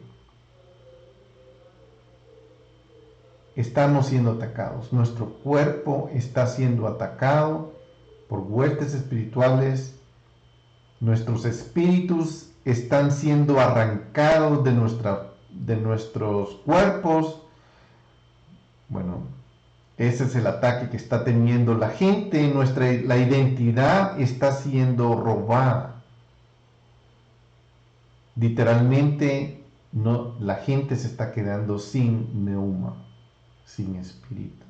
estamos siendo atacados. Nuestro cuerpo está siendo atacado por huestes espirituales. Nuestros espíritus están siendo arrancados de nuestros cuerpos. Bueno, ese es el ataque que está teniendo la gente. La identidad está siendo robada. Literalmente, la gente se está quedando sin neuma, sin espíritu,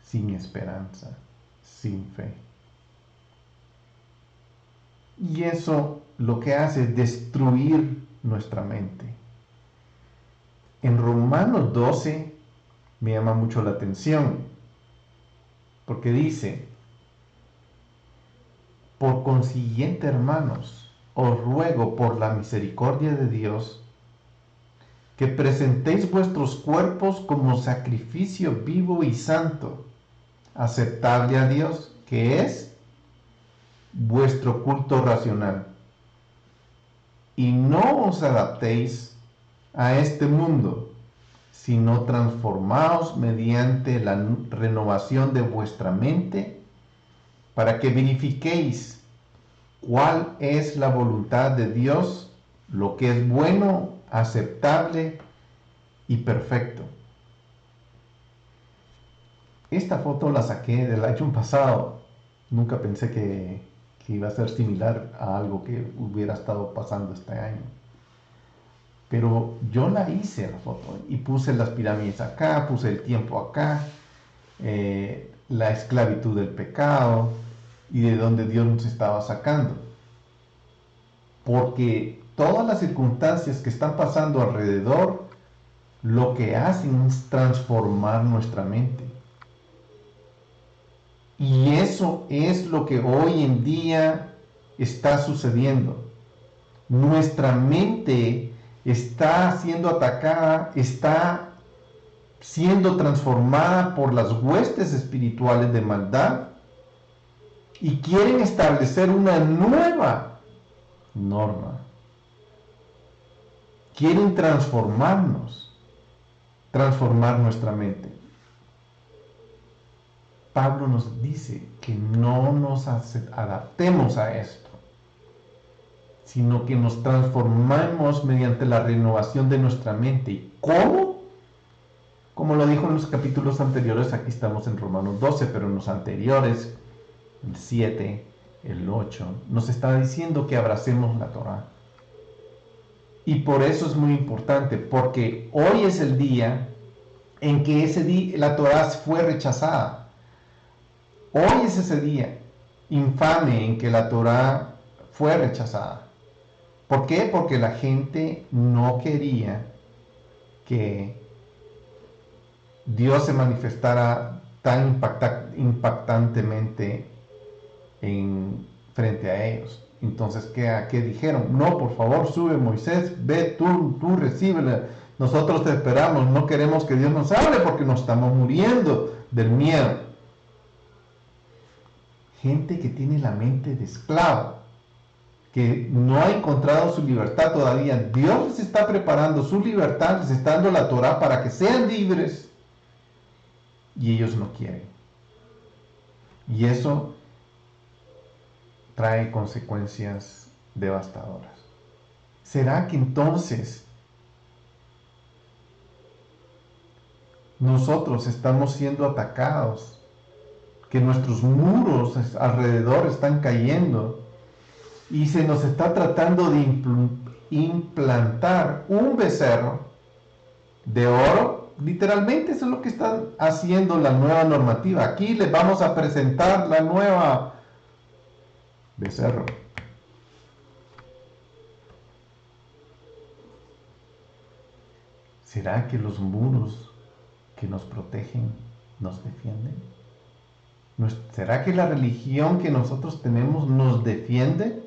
sin esperanza, sin fe. Y eso lo que hace es destruir nuestra mente. En Romanos 12 me llama mucho la atención, porque dice: por consiguiente, hermanos, os ruego por la misericordia de Dios que presentéis vuestros cuerpos como sacrificio vivo y santo, aceptable a Dios, que es vuestro culto racional. Y no os adaptéis a este mundo, sino transformaos mediante la renovación de vuestra mente, para que verifiquéis cuál es la voluntad de Dios, lo que es bueno, aceptable y perfecto. Esta foto la saqué del año pasado. Nunca pensé que iba a ser similar a algo que hubiera estado pasando este año. Pero yo la hice la foto y puse las pirámides acá, puse el tiempo acá, la esclavitud del pecado y de donde Dios nos estaba sacando. Porque todas las circunstancias que están pasando alrededor, lo que hacen es transformar nuestra mente. Y eso es lo que hoy en día está sucediendo. Nuestra mente está siendo atacada, está siendo transformada por las huestes espirituales de maldad y quieren establecer una nueva norma. Quieren transformar nuestra mente. Pablo nos dice que no nos adaptemos a esto, sino que nos transformemos mediante la renovación de nuestra mente. ¿Y cómo? Como lo dijo en los capítulos anteriores, aquí estamos en Romanos 12, pero en los anteriores, el 7, el 8, nos está diciendo que abracemos la Torá. Y por eso es muy importante, porque hoy es el día en que la Torá fue rechazada. Hoy es ese día infame en que la Torá fue rechazada. ¿Por qué? Porque la gente no quería que Dios se manifestara tan impactantemente frente a ellos. Entonces, ¿qué dijeron? No, por favor, sube Moisés, ve tú recíbela. Nosotros te esperamos, no queremos que Dios nos hable porque nos estamos muriendo del miedo. Gente que tiene la mente de esclavo, que no ha encontrado su libertad todavía. Dios les está preparando su libertad, les está dando la Torá para que sean libres, y ellos no quieren. Y eso trae consecuencias devastadoras. ¿Será que entonces nosotros estamos siendo atacados? Que nuestros muros alrededor están cayendo y se nos está tratando de implantar un becerro de oro Literalmente eso es lo que están haciendo la nueva normativa. Aquí les vamos a presentar la nueva becerro. ¿Será que los muros que nos protegen nos defienden? ¿Será que la religión que nosotros tenemos nos defiende?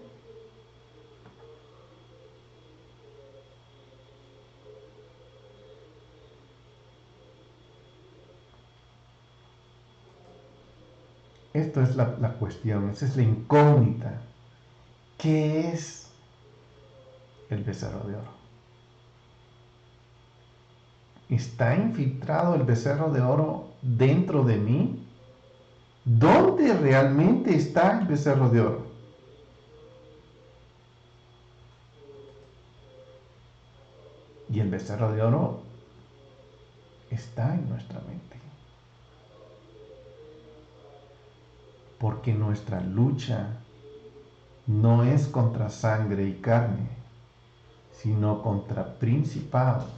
Esto es la cuestión, esa es la incógnita. ¿Qué es el becerro de oro? ¿Está infiltrado el becerro de oro dentro de mí? ¿Dónde realmente está el becerro de oro? Y el becerro de oro está en nuestra mente. Porque nuestra lucha no es contra sangre y carne, sino contra principados,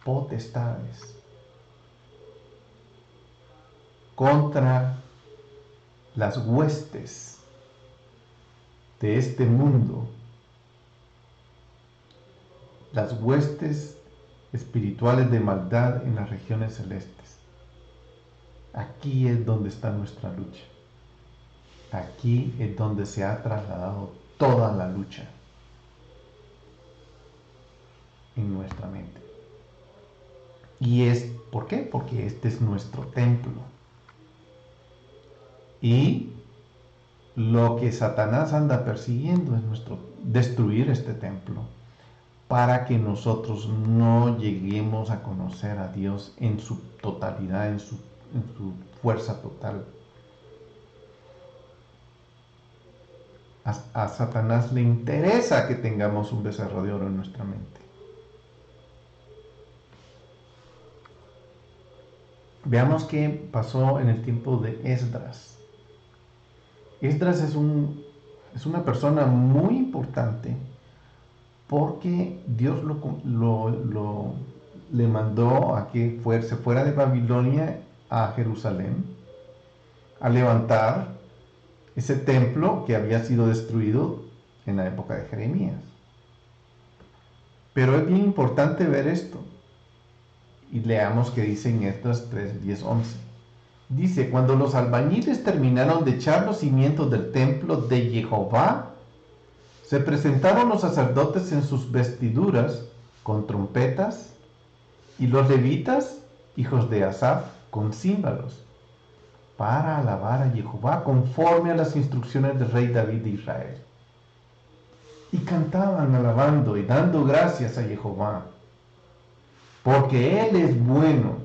potestades, contra las huestes de este mundo, las huestes espirituales de maldad en las regiones celestes. Aquí es donde está nuestra lucha. Aquí es donde se ha trasladado toda la lucha en nuestra mente. ¿Y por qué? Porque este es nuestro templo. Y lo que Satanás anda persiguiendo es destruir este templo para que nosotros no lleguemos a conocer a Dios en su totalidad, en su fuerza total. A Satanás le interesa que tengamos un becerro de oro en nuestra mente. Veamos qué pasó en el tiempo de Esdras. Esdras es una persona muy importante porque Dios le mandó a que se fuera de Babilonia a Jerusalén a levantar ese templo que había sido destruido en la época de Jeremías. Pero es bien importante ver esto. Y leamos que dice en Esdras 3, 10, 11. Dice, cuando los albañiles terminaron de echar los cimientos del templo de Jehová, se presentaron los sacerdotes en sus vestiduras con trompetas y los levitas, hijos de Asaf, con címbalos, para alabar a Jehová conforme a las instrucciones del rey David de Israel. Y cantaban alabando y dando gracias a Jehová, porque Él es bueno,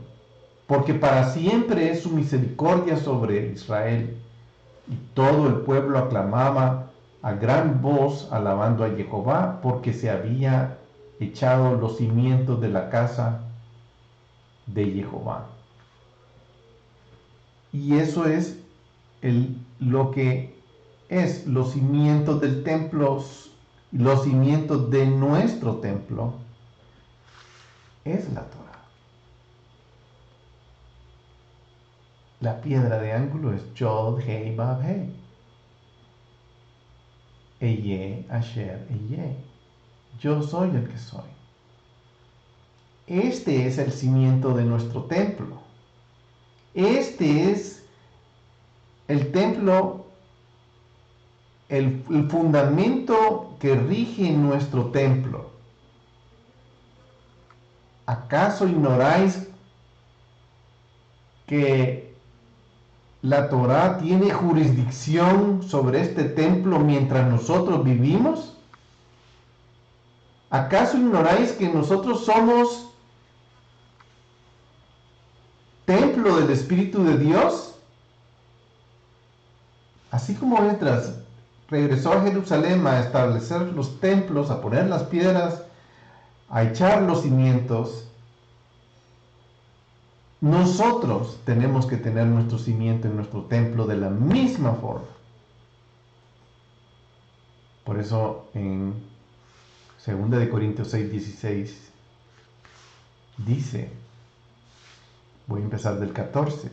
porque para siempre es su misericordia sobre Israel. Y todo el pueblo aclamaba a gran voz alabando a Jehová, porque se había echado los cimientos de la casa de Jehová. Y eso es lo que es los cimientos del templo, los cimientos de nuestro templo, es la Torah. La piedra de ángulo es Yod, Hei, Vav, Hei. Eye, Asher, Eye. Yo soy el que soy. Este es el cimiento de nuestro templo. Este es el templo, el fundamento que rige nuestro templo. ¿Acaso ignoráis que la Torá tiene jurisdicción sobre este templo mientras nosotros vivimos? ¿Acaso ignoráis que nosotros somos templo del Espíritu de Dios? Así como Esdras regresó a Jerusalén a establecer los templos, a poner las piedras, a echar los cimientos, nosotros tenemos que tener nuestro cimiento en nuestro templo de la misma forma. Por eso en 2 Corintios 6:16 dice, Voy a empezar del 14.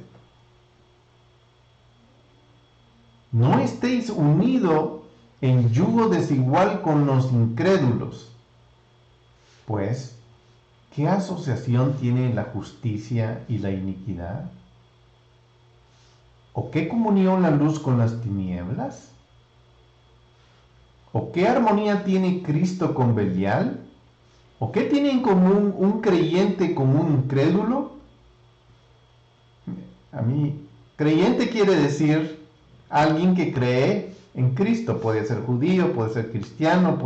No estéis unidos en yugo desigual con los incrédulos, pues, ¿qué asociación tiene la justicia y la iniquidad? ¿O qué comunión la luz con las tinieblas? ¿O qué armonía tiene Cristo con Belial? ¿O qué tiene en común un creyente con un incrédulo? A mí, creyente quiere decir alguien que cree en Cristo. Puede ser judío, puede ser cristiano,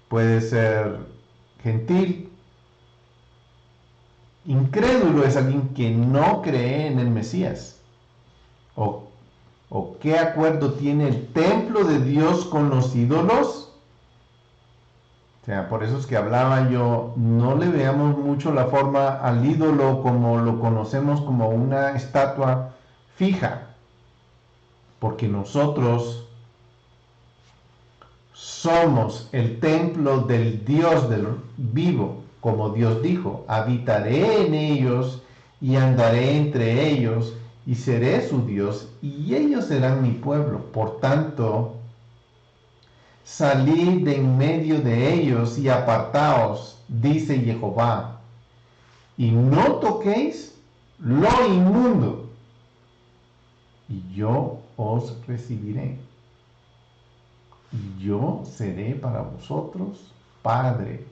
puede ser gentil. Incrédulo es alguien que no cree en el Mesías. ¿O qué acuerdo tiene el templo de Dios con los ídolos? O sea, por eso es que hablaba yo, no le veamos mucho la forma al ídolo como lo conocemos como una estatua fija, porque nosotros somos el templo del Dios del vivo, como Dios dijo, habitaré en ellos y andaré entre ellos y seré su Dios y ellos serán mi pueblo. Por tanto, salid de en medio de ellos y apartaos, dice Jehová, y no toquéis lo inmundo, y yo os recibiré. Y yo seré para vosotros Padre,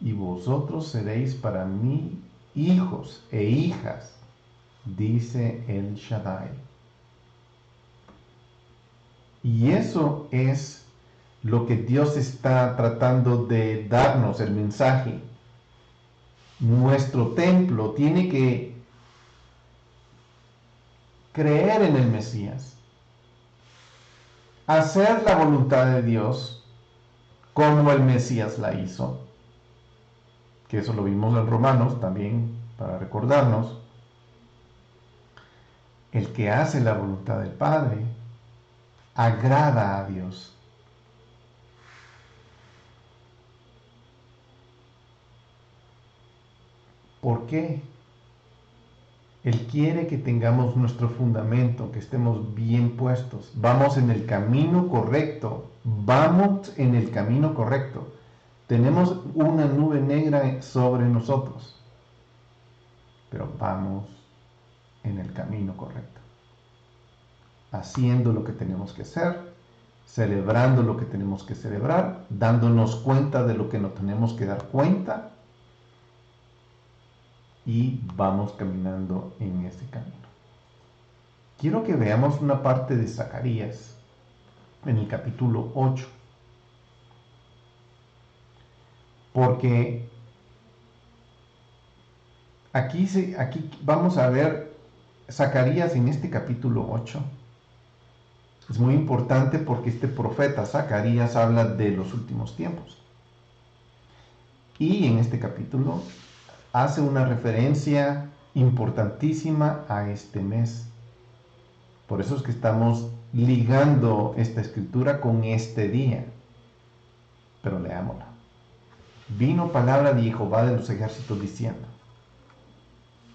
y vosotros seréis para mí hijos e hijas, dice el Shaddai. Y eso es lo que Dios está tratando de darnos, el mensaje. Nuestro templo tiene que creer en el Mesías, hacer la voluntad de Dios como el Mesías la hizo, que eso lo vimos en Romanos también, para recordarnos. El que hace la voluntad del Padre agrada a Dios. ¿Por qué? Él quiere que tengamos nuestro fundamento, que estemos bien puestos. Vamos en el camino correcto. Vamos en el camino correcto. Tenemos una nube negra sobre nosotros, pero vamos en el camino correcto. Haciendo lo que tenemos que hacer, celebrando lo que tenemos que celebrar, dándonos cuenta de lo que nos tenemos que dar cuenta, y vamos caminando en ese camino. Quiero que veamos una parte de Zacarías en el capítulo 8, porque aquí vamos a ver Zacarías en este capítulo 8. Es muy importante porque este profeta Zacarías habla de los últimos tiempos. Y en este capítulo hace una referencia importantísima a este mes. Por eso es que estamos ligando esta escritura con este día. Pero leámosla. Vino palabra de Jehová de los ejércitos diciendo: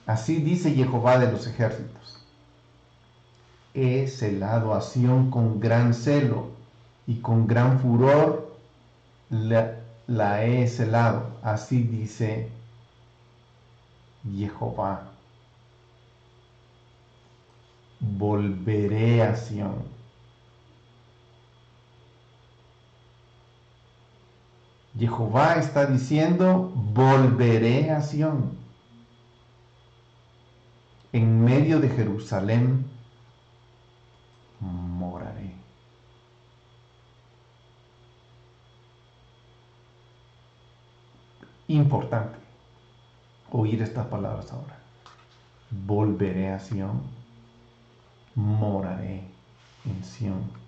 así dice Jehová de los ejércitos: he celado a Sión con gran celo y con gran furor la he celado. Así dice Jehová: volveré a Sión. Jehová está diciendo: volveré a Sión. En medio de Jerusalén moraré. Importante oír estas palabras ahora. Volveré a Sión, moraré en Sión.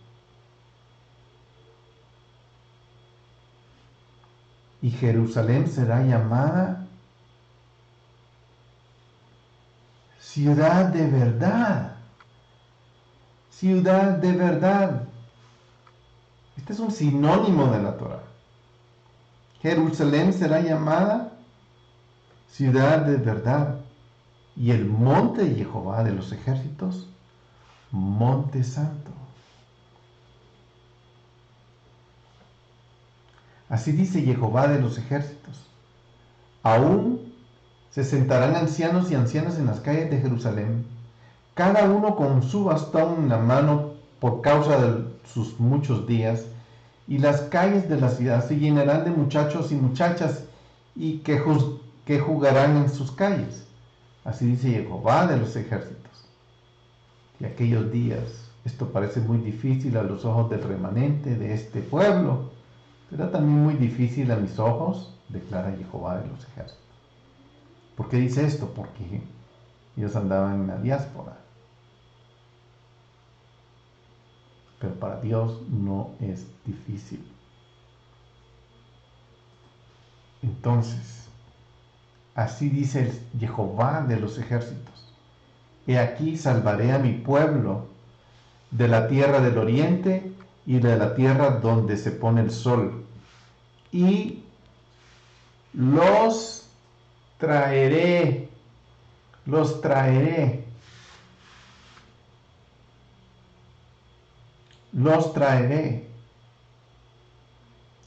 Y Jerusalén será llamada ciudad de verdad. Ciudad de verdad. Este es un sinónimo de la Torah. Jerusalén será llamada ciudad de verdad. y el monte de Jehová de los ejércitos, monte santo. Así dice Jehová de los ejércitos: aún se sentarán ancianos y ancianas en las calles de Jerusalén, cada uno con su bastón en la mano por causa de sus muchos días, y las calles de la ciudad se llenarán de muchachos y muchachas y que jugarán en sus calles. Así dice Jehová de los ejércitos. Y aquellos días, esto parece muy difícil a los ojos del remanente de este pueblo, será también muy difícil a mis ojos, declara Jehová de los ejércitos. ¿Por qué dice esto? Porque ellos andaban en la diáspora. Pero para Dios no es difícil. Entonces, así dice Jehová de los ejércitos: he aquí salvaré a mi pueblo de la tierra del oriente y de la tierra donde se pone el sol, y los traeré, los traeré, los traeré,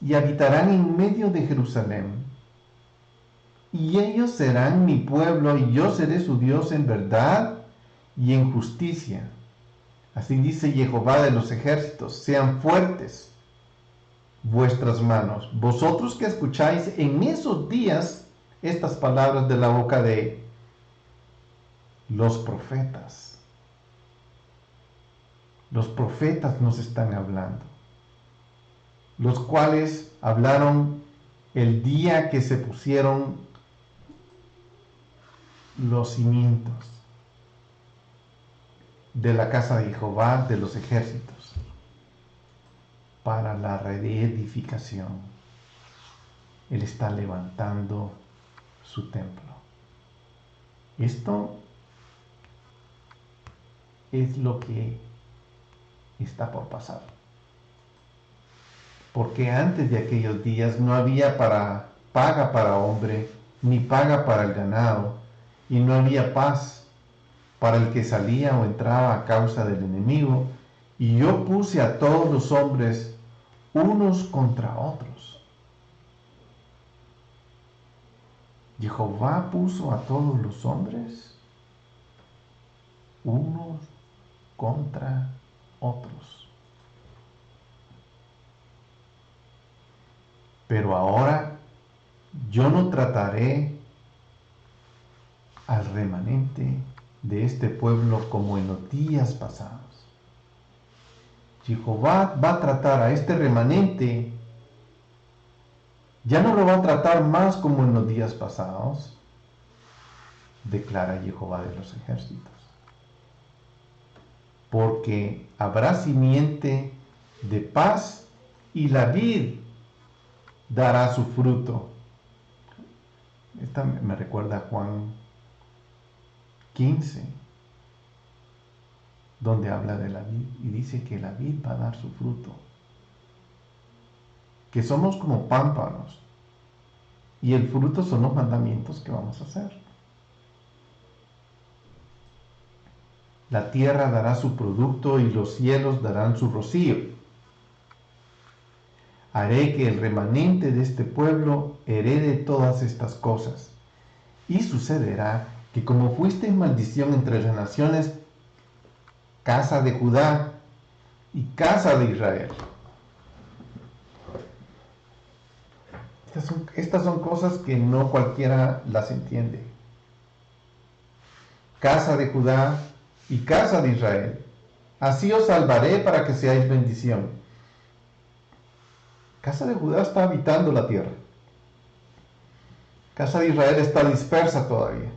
y habitarán en medio de Jerusalén, y ellos serán mi pueblo, y yo seré su Dios en verdad y en justicia. Así dice Jehová de los ejércitos: sean fuertes vuestras manos, vosotros que escucháis en esos días estas palabras de la boca de los profetas. Los profetas nos están hablando, los cuales hablaron el día que se pusieron los cimientos de la casa de Jehová de los ejércitos para la reedificación. Él está levantando su templo. Esto es lo que está por pasar. Porque antes de aquellos días no había paga para hombre, ni paga para el ganado, y no había paz para el que salía o entraba a causa del enemigo, y yo puse a todos los hombres unos contra otros. Jehová puso a todos los hombres unos contra otros. Pero ahora yo no trataré al remanente de este pueblo como en los días pasados. Jehová va a tratar a este remanente, ya no lo va a tratar más como en los días pasados, declara Jehová de los ejércitos. Porque habrá simiente de paz y la vid dará su fruto. Esta me recuerda a Juan 15, donde habla de la vid y dice que la vid va a dar su fruto. Que somos como pámpanos y el fruto son los mandamientos que vamos a hacer. La tierra dará su producto y los cielos darán su rocío. Haré que el remanente de este pueblo herede todas estas cosas. Y sucederá que como fuiste en maldición entre las naciones, casa de Judá y casa de Israel. Estas son cosas que no cualquiera las entiende. Casa de Judá y casa de Israel, así os salvaré para que seáis bendición. Casa de Judá está habitando la tierra. Casa de Israel está dispersa todavía.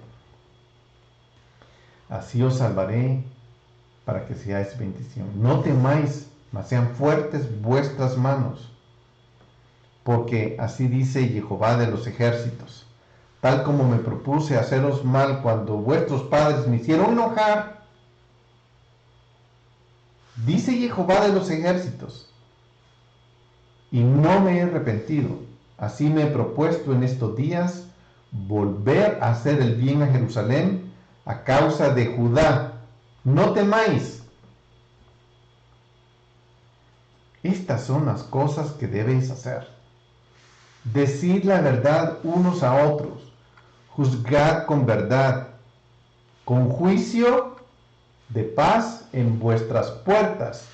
Así os salvaré para que seáis bendición. No temáis, mas sean fuertes vuestras manos. Porque así dice Jehová de los ejércitos: tal como me propuse haceros mal cuando vuestros padres me hicieron enojar, dice Jehová de los ejércitos, y no me he arrepentido. Así me he propuesto en estos días volver a hacer el bien a Jerusalén, a causa de Judá. No temáis. Estas son las cosas que debéis hacer. Decid la verdad unos a otros. Juzgad con verdad, con juicio de paz en vuestras puertas.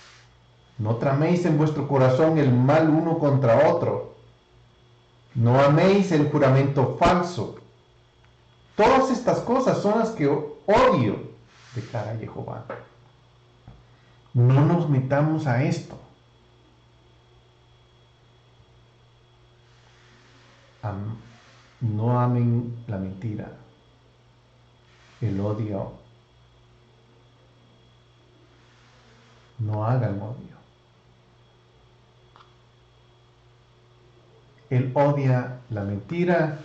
No traméis en vuestro corazón el mal uno contra otro. No améis el juramento falso. Todas estas cosas son las que odio, declara Jehová. No nos metamos a esto. No amen la mentira, el odio. No hagan odio. Él odia la mentira,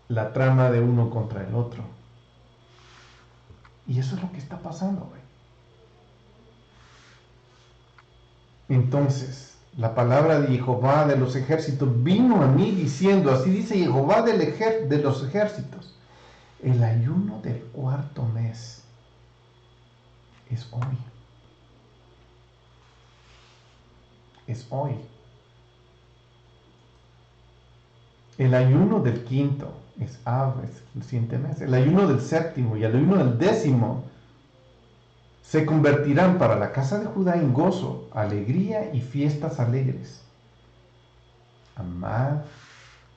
la trama de uno contra el otro. Y eso es lo que está pasando, güey. Entonces, la palabra de Jehová de los ejércitos vino a mí diciendo, así dice Jehová de los ejércitos, el ayuno del cuarto mes es hoy. Es hoy. El ayuno del quinto es el siguiente mes. El ayuno del séptimo y el ayuno del décimo se convertirán para la casa de Judá en gozo, alegría y fiestas alegres. Amad,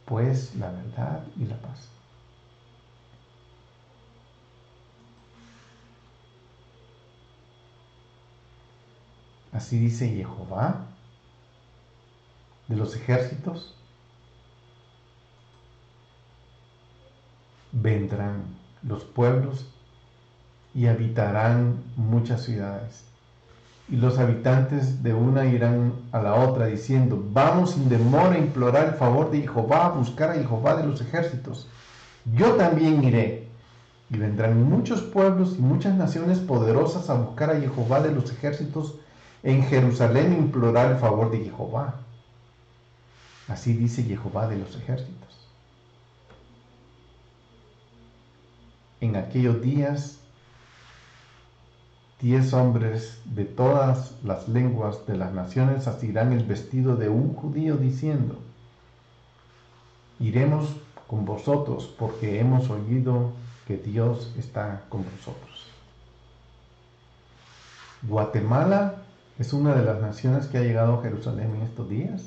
pues, la verdad y la paz. Así dice Jehová de los ejércitos. Vendrán los pueblos y habitarán muchas ciudades. Y los habitantes de una irán a la otra diciendo, vamos sin demora a implorar el favor de Jehová, a buscar a Jehová de los ejércitos. Yo también iré. Y vendrán muchos pueblos y muchas naciones poderosas a buscar a Jehová de los ejércitos en Jerusalén a implorar el favor de Jehová. Así dice Jehová de los ejércitos. En aquellos días 10 hombres de todas las lenguas de las naciones asirán el vestido de un judío diciendo, iremos con vosotros porque hemos oído que Dios está con vosotros. Guatemala es una de las naciones que ha llegado a Jerusalén en estos días.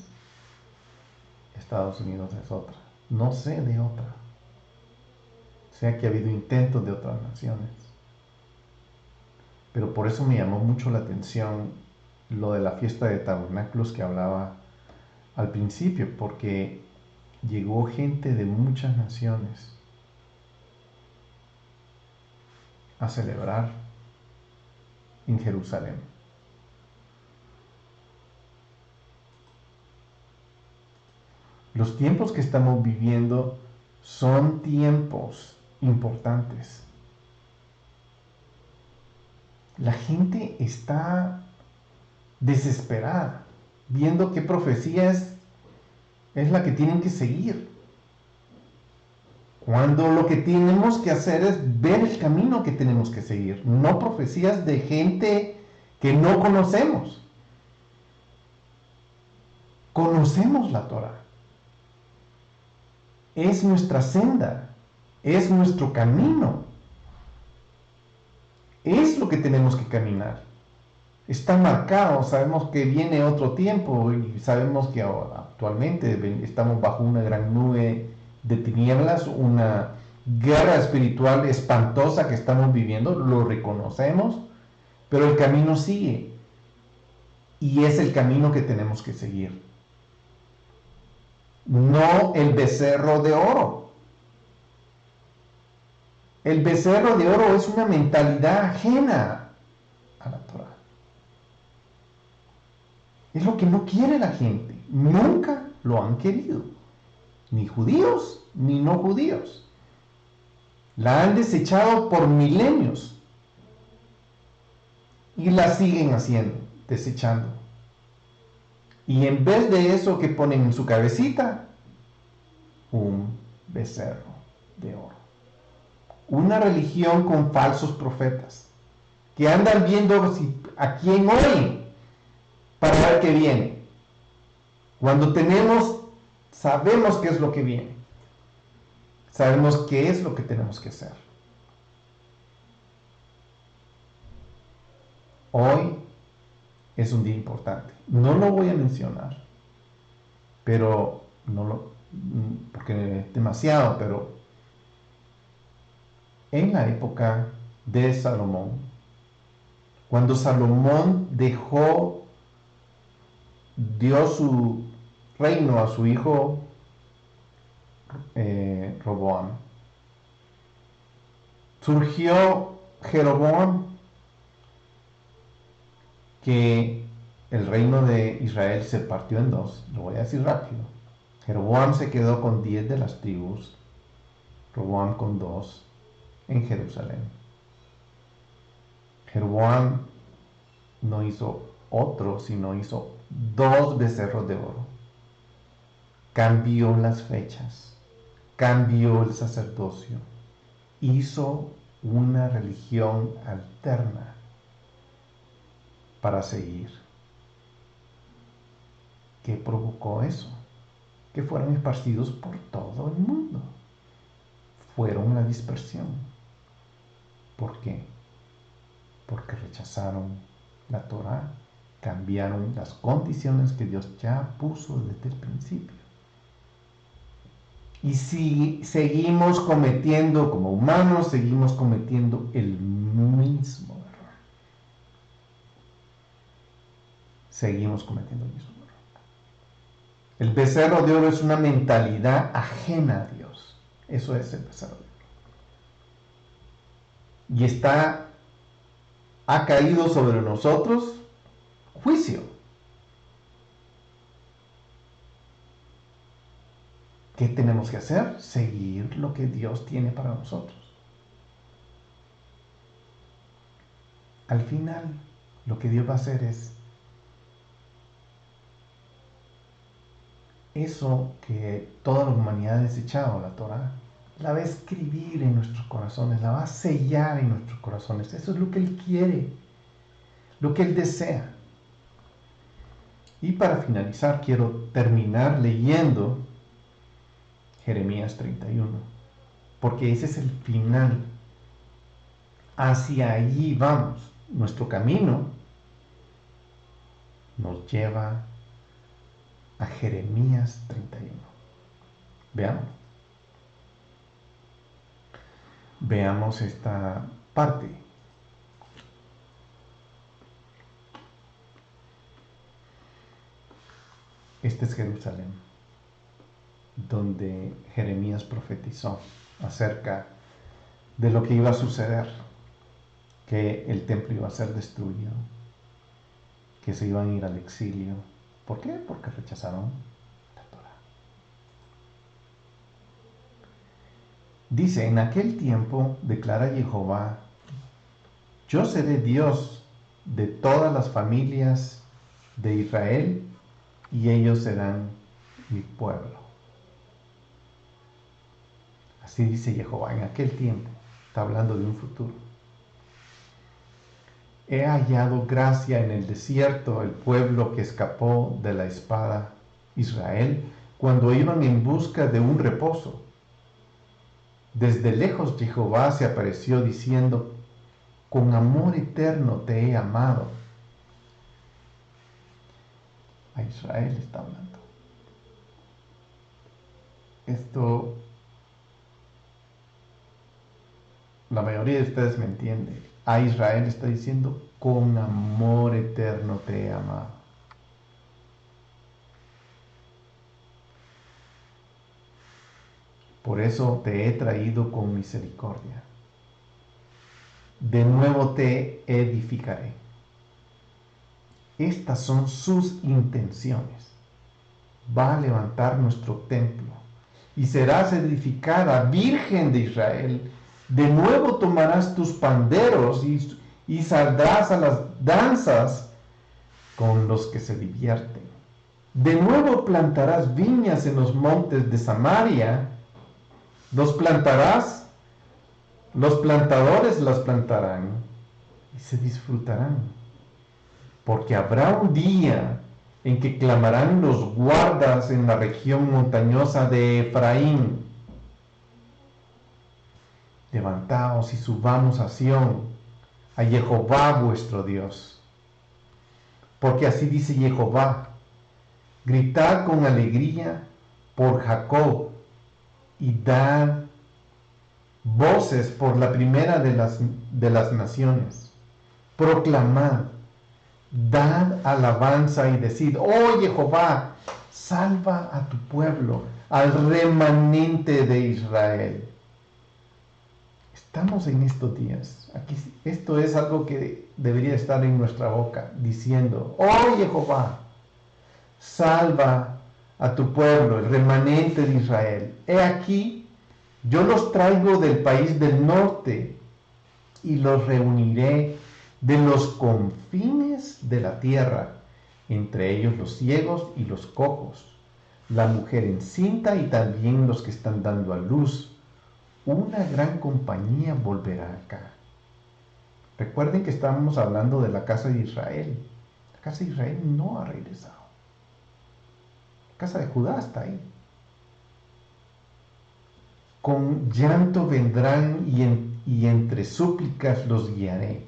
Estados Unidos es otra. No sé de otra. Sé que ha habido intentos de otras naciones. Pero por eso me llamó mucho la atención lo de la fiesta de tabernáculos que hablaba al principio, porque llegó gente de muchas naciones a celebrar en Jerusalén. Los tiempos que estamos viviendo son tiempos importantes. La gente está desesperada, viendo qué profecía es la que tienen que seguir. Cuando lo que tenemos que hacer es ver el camino que tenemos que seguir, no profecías de gente que no conocemos. Conocemos la Torah. Es nuestra senda, es nuestro camino. Es lo que tenemos que caminar. Está marcado, sabemos que viene otro tiempo y sabemos que actualmente estamos bajo una gran nube de tinieblas, una guerra espiritual espantosa que estamos viviendo, lo reconocemos, pero el camino sigue y es el camino que tenemos que seguir. No el becerro de oro. El becerro de oro es una mentalidad ajena a la Torah. Es lo que no quiere la gente. Nunca lo han querido. Ni judíos, ni no judíos. La han desechado por milenios. Y la siguen haciendo, desechando. Y en vez de eso que ponen en su cabecita, un becerro de oro. Una religión con falsos profetas que andan viendo a quién oyen para ver qué viene. Cuando sabemos qué es lo que viene. Sabemos qué es lo que tenemos que hacer. Hoy es un día importante. No lo voy a mencionar, pero porque es demasiado, pero en la época de Salomón, cuando Salomón dio su reino a su hijo Roboam, surgió Jeroboam, que el reino de Israel se partió en dos. Lo voy a decir rápido. Jeroboam se quedó con 10 de las tribus, Roboam con 2 en Jerusalén. Jeroboam no hizo otro, sino hizo 2 becerros de oro. Cambió las fechas, cambió el sacerdocio, hizo una religión alterna para seguir. ¿Qué provocó eso? Que fueran esparcidos por todo el mundo. Fueron la dispersión. ¿Por qué? Porque rechazaron la Torá, cambiaron las condiciones que Dios ya puso desde el principio. Y si seguimos cometiendo, como humanos, seguimos cometiendo el mismo error. Seguimos cometiendo el mismo error. El becerro de oro es una mentalidad ajena a Dios. Eso es el becerro de oro. Y ha caído sobre nosotros juicio. ¿Qué tenemos que hacer? Seguir lo que Dios tiene para nosotros. Al final, lo que Dios va a hacer es eso que toda la humanidad ha desechado, la Torá, la va a escribir en nuestros corazones, la va a sellar en nuestros corazones. Eso es lo que Él quiere, lo que Él desea. Y para finalizar, quiero terminar leyendo Jeremías 31, porque ese es el final. Hacia allí vamos. Nuestro camino nos lleva a Jeremías 31. Veamos esta parte. Este es Jerusalén, donde Jeremías profetizó acerca de lo que iba a suceder, que el templo iba a ser destruido, que se iban a ir al exilio. ¿Por qué? Porque rechazaron la Torá. Dice, en aquel tiempo, declara Jehová, yo seré Dios de todas las familias de Israel y ellos serán mi pueblo. Así dice Jehová, en aquel tiempo. Está hablando de un futuro. He hallado gracia en el desierto, el pueblo que escapó de la espada, Israel, cuando iban en busca de un reposo. Desde lejos Jehová se apareció diciendo, con amor eterno te he amado. A Israel está hablando. Esto, la mayoría de ustedes me entiende. A Israel está diciendo, con amor eterno te he amado. Por eso te he traído con misericordia. De nuevo te edificaré. Estas son sus intenciones. Va a levantar nuestro templo y serás edificada, Virgen de Israel. De nuevo tomarás tus panderos y saldrás a las danzas con los que se divierten. De nuevo plantarás viñas en los montes de Samaria Los plantarás, los plantadores las plantarán y se disfrutarán. Porque habrá un día en que clamarán los guardas en la región montañosa de Efraín. Levantaos y subamos a Sión, a Jehová vuestro Dios. Porque así dice Jehová: gritad con alegría por Jacob y dad voces por la primera de las naciones. Proclamad, dad alabanza y decid: oh Jehová, salva a tu pueblo, al remanente de Israel. Estamos en estos días. Aquí, esto es algo que debería estar en nuestra boca, diciendo: oh Jehová, salva a tu pueblo, el remanente de Israel. He aquí, yo los traigo del país del norte y los reuniré de los confines de la tierra, entre ellos los ciegos y los cojos, la mujer encinta y también los que están dando a luz. Una gran compañía volverá acá. Recuerden que estábamos hablando de la casa de Israel. La casa de Israel no ha regresado. La casa de Judá está ahí. Con llanto vendrán y entre súplicas los guiaré.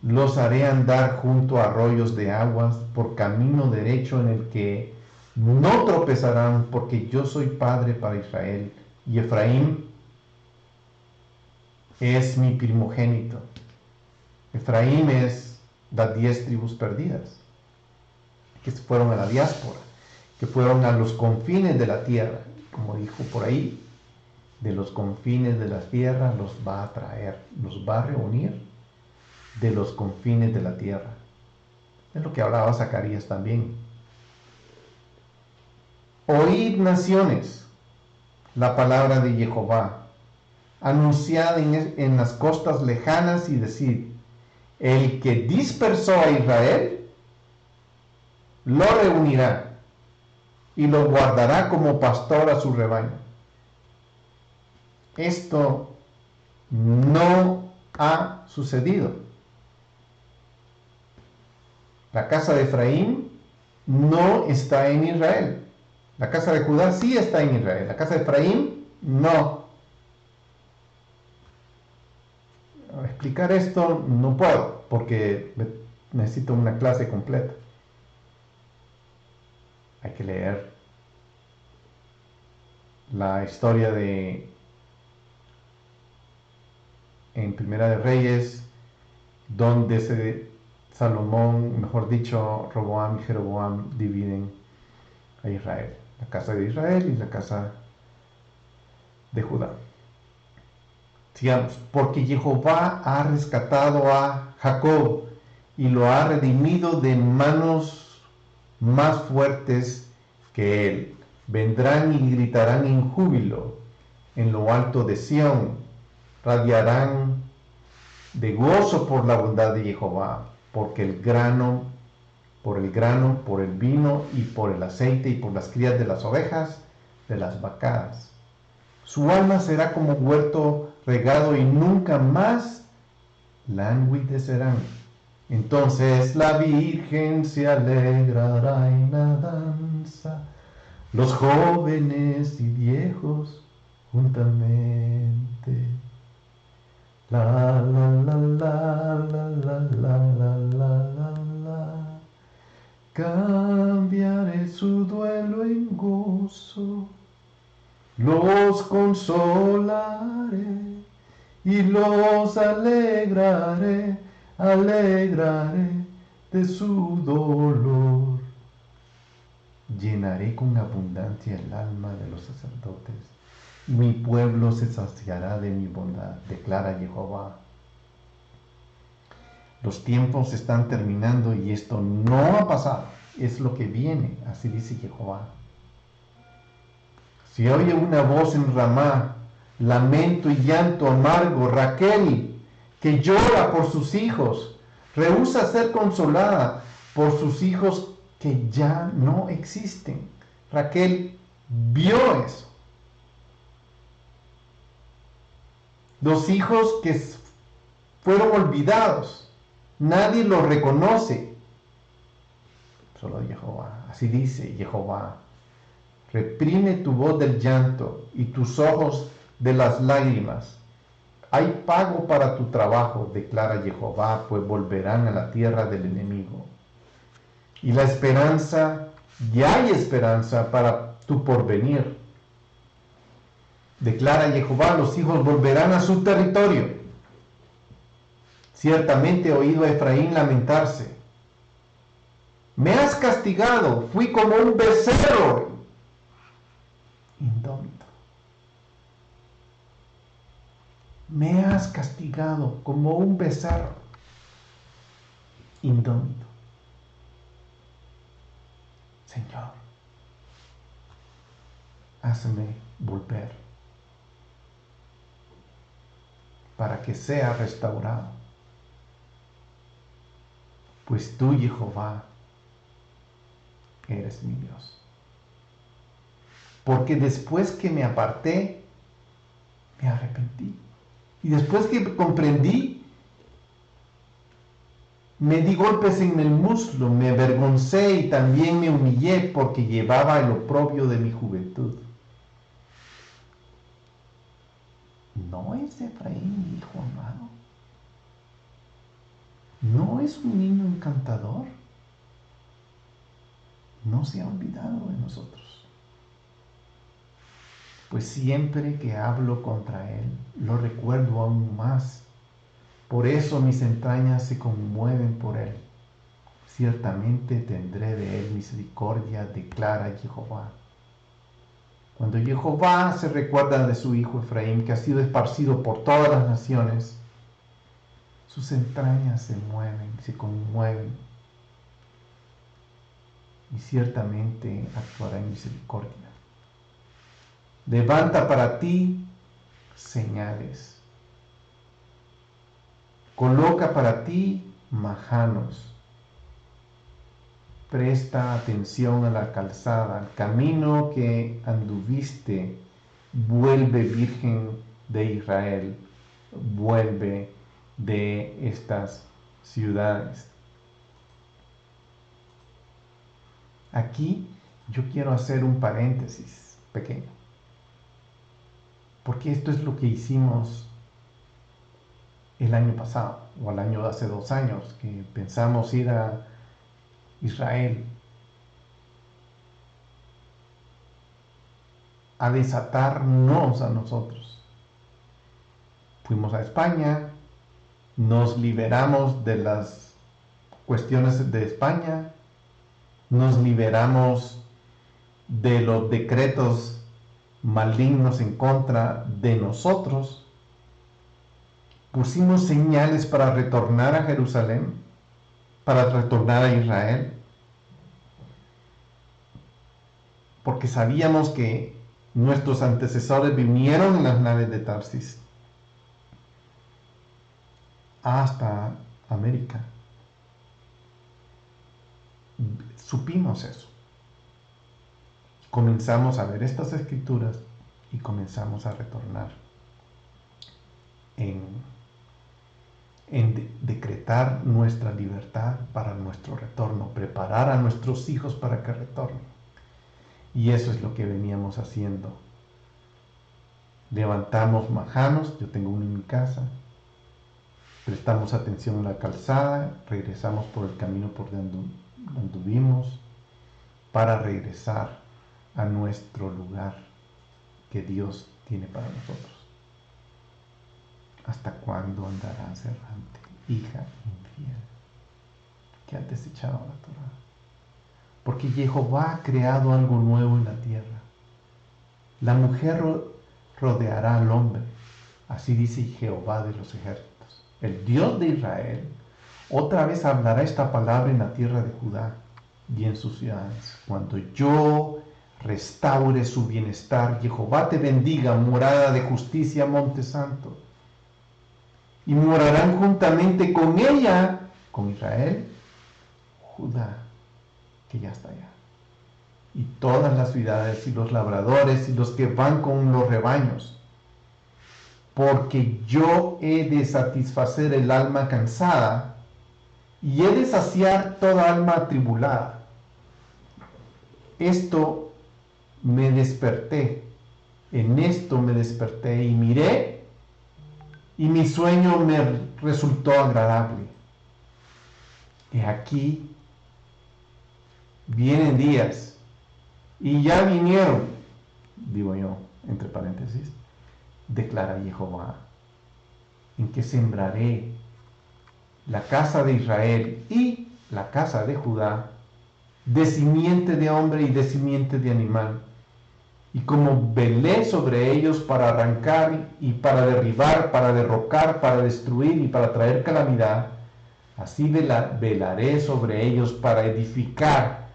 Los haré andar junto a arroyos de aguas, por camino derecho en el que no tropezarán, porque yo soy padre para Israel, y Efraín es mi primogénito. Efraín es las 10 tribus perdidas, que se fueron a la diáspora, que fueron a los confines de la tierra. Como dijo por ahí, de los confines de la tierra los va a traer, los va a reunir de los confines de la tierra. Es lo que hablaba Zacarías también. Oíd, naciones, la palabra de Jehová. Anunciad en las costas lejanas y decid: el que dispersó a Israel lo reunirá y lo guardará como pastor a su rebaño. Esto no ha sucedido. La casa de Efraín no está en Israel. La casa de Judá sí está en Israel. La casa de Efraín no. Explicar esto no puedo, porque necesito una clase completa. Hay que leer la historia en Primera de Reyes, donde Salomón, mejor dicho, Roboam y Jeroboam dividen a Israel. La casa de Israel y la casa de Judá. Sigamos. Porque Jehová ha rescatado a Jacob y lo ha redimido de manos más fuertes que él. Vendrán y gritarán en júbilo en lo alto de Sión. Radiarán de gozo por la bondad de Jehová, porque el grano, por el vino y por el aceite y por las crías de las ovejas, de las vacadas. Su alma será como huerto regado y nunca más languidecerán. Entonces la Virgen se alegrará en la danza, los jóvenes y viejos juntamente. La la la la la la la la la la. Cambiaré su duelo en gozo, los consolaré y los alegraré de su dolor. Llenaré con abundancia el alma de los sacerdotes. Mi pueblo se saciará de mi bondad, declara Jehová. Los tiempos están terminando y esto no ha pasado. Es lo que viene, así dice Jehová. Se oye una voz en Ramá, lamento y llanto amargo. Raquel, que llora por sus hijos, rehúsa ser consolada por sus hijos que ya no existen. Raquel vio eso. Los hijos que fueron olvidados, nadie los reconoce. Solo Jehová, así dice Jehová. Reprime tu voz del llanto y tus ojos de las lágrimas. Hay pago para tu trabajo, declara Jehová, pues volverán a la tierra del enemigo. Y la esperanza, ya hay esperanza para tu porvenir. Declara Jehová, los hijos volverán a su territorio. Ciertamente he oído a Efraín lamentarse. Me has castigado, fui como un becerro indómito. Me has castigado como un becerro indómito. Señor, hazme volver para que sea restaurado. Pues tú, Jehová, eres mi Dios. Porque después que me aparté, me arrepentí. Y después que comprendí, me di golpes en el muslo, me avergoncé y también me humillé porque llevaba el oprobio de mi juventud. ¿No es Efraín mi hijo amado? ¿No es un niño encantador? No se ha olvidado de nosotros. Pues siempre que hablo contra él, lo recuerdo aún más. Por eso mis entrañas se conmueven por él. Ciertamente tendré de él misericordia, declara Jehová. Cuando Jehová se recuerda de su hijo Efraín, que ha sido esparcido por todas las naciones, sus entrañas se mueven, se conmueven, y ciertamente actuará en misericordia. Levanta para ti señales. Coloca para ti majanos. Presta atención a la calzada, al camino que anduviste. Vuelve, Virgen de Israel, vuelve de estas ciudades. Aquí yo quiero hacer un paréntesis pequeño, porque esto es lo que hicimos el año pasado, o el año de hace 2 años, que pensamos ir a Israel a desatarnos a nosotros. Fuimos a España, nos liberamos de las cuestiones de España, nos liberamos de los decretos malignos en contra de nosotros, pusimos señales para retornar a Jerusalén, para retornar a Israel, porque sabíamos que nuestros antecesores vinieron en las naves de Tarsis hasta América. Supimos eso. Comenzamos a ver estas escrituras y comenzamos a retornar en decretar nuestra libertad para nuestro retorno, preparar a nuestros hijos para que retornen. Y eso es lo que veníamos haciendo. Levantamos majanos, yo tengo uno en mi casa, prestamos atención a la calzada, regresamos por el camino por donde anduvimos para regresar a nuestro lugar que Dios tiene para nosotros. ¿Hasta cuándo andarás errante, hija infiel, que has desechado la Torá? Porque Jehová ha creado algo nuevo en la tierra. La mujer rodeará al hombre. Así dice Jehová de los ejércitos. El Dios de Israel otra vez hablará esta palabra en la tierra de Judá y en sus ciudades. Cuando yo restaure su bienestar, Jehová te bendiga, morada de justicia, monte santo. Y morarán juntamente con ella, con Israel, Judá, que ya está allá. Y todas las ciudades y los labradores y los que van con los rebaños. porque yo he de satisfacer el alma cansada y he de saciar toda alma atribulada. En esto me desperté y miré, y mi sueño me resultó agradable. Y aquí vienen días, y ya vinieron, digo yo, entre paréntesis, declara Jehová, en que sembraré la casa de Israel y la casa de Judá de simiente de hombre y de simiente de animal. Y como velé sobre ellos para arrancar y para derribar, para derrocar, para destruir y para traer calamidad, así velaré sobre ellos para edificar,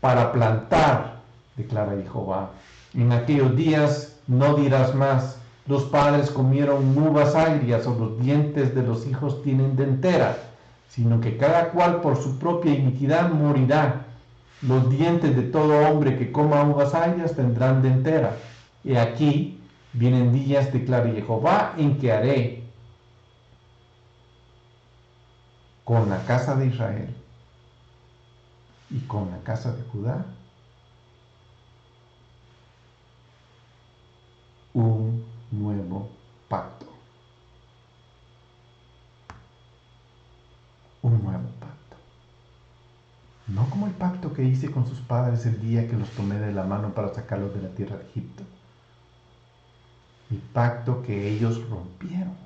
para plantar, declara Jehová. En aquellos días no dirás más, los padres comieron uvas agrias o los dientes de los hijos tienen dentera, sino que cada cual por su propia iniquidad morirá. Los dientes de todo hombre que coma uvas agrias tendrán dentera. He aquí, vienen días, declara Jehová, en que haré con la casa de Israel y con la casa de Judá un nuevo pacto. Un nuevo pacto. No como el pacto que hice con sus padres el día que los tomé de la mano para sacarlos de la tierra de Egipto. El pacto que ellos rompieron.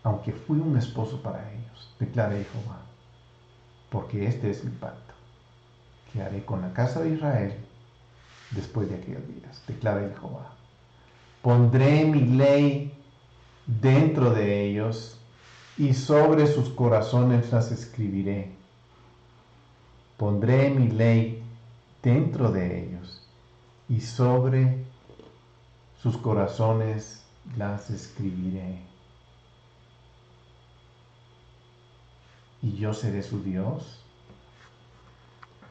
Aunque fui un esposo para ellos, declara Jehová. Porque este es mi pacto, que haré con la casa de Israel después de aquellos días, declara Jehová. Pondré mi ley dentro de ellos y sobre sus corazones las escribiré. Pondré mi ley dentro de ellos y sobre sus corazones las escribiré. Y yo seré su Dios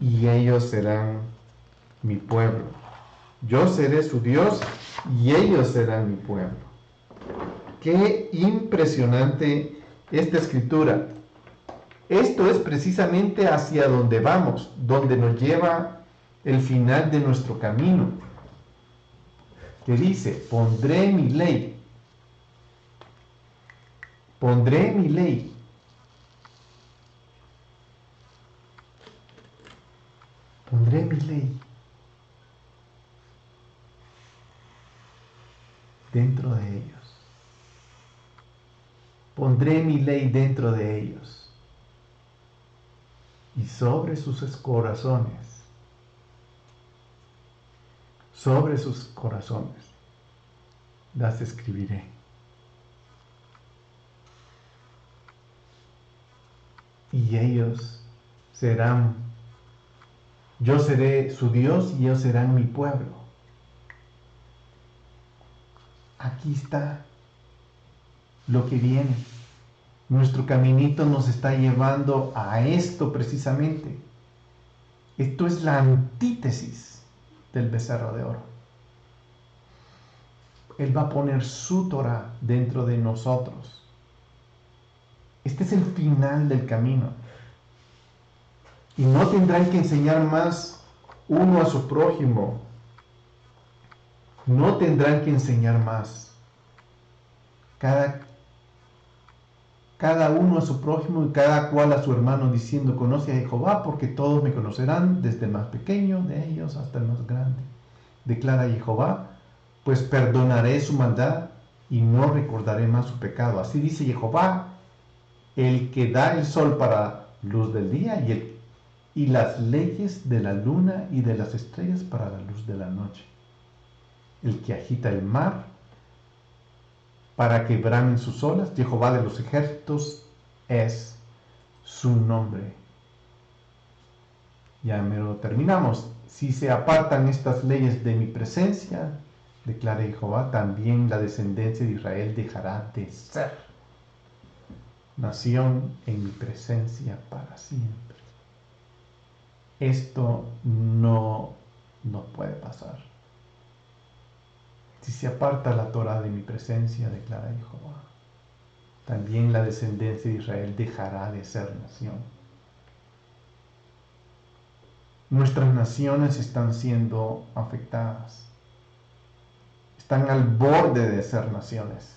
y ellos serán mi pueblo. Yo seré su Dios y ellos serán mi pueblo. Qué impresionante esta escritura. Esto es precisamente hacia donde vamos, donde nos lleva el final de nuestro camino. Que dice, pondré mi ley. Pondré mi ley. Pondré mi ley dentro de ellos. Pondré mi ley dentro de ellos. Y sobre sus corazones, las escribiré. Y ellos serán, yo seré su Dios y ellos serán mi pueblo. Aquí está lo que viene. Nuestro caminito nos está llevando a esto precisamente. Esto es la antítesis del becerro de oro. Él va a poner su Torah dentro de nosotros. Este es el final del camino. Y no tendrán que enseñar más uno a su prójimo. No tendrán que enseñar más. Cada uno a su prójimo y cada cual a su hermano, diciendo, conoce a Jehová, porque todos me conocerán, desde el más pequeño de ellos hasta el más grande. Declara Jehová, pues perdonaré su maldad y no recordaré más su pecado. Así dice Jehová, el que da el sol para luz del día y las leyes de la luna y de las estrellas para la luz de la noche. El que agita el mar para que bramen sus olas, Jehová de los ejércitos es su nombre. Ya me lo terminamos. Si se apartan estas leyes de mi presencia, declara Jehová, también la descendencia de Israel dejará de ser nación en mi presencia para siempre. Esto no puede pasar. Si se aparta la Torá de mi presencia, declara Jehová, también la descendencia de Israel dejará de ser nación. Nuestras naciones están siendo afectadas. Están al borde de ser naciones.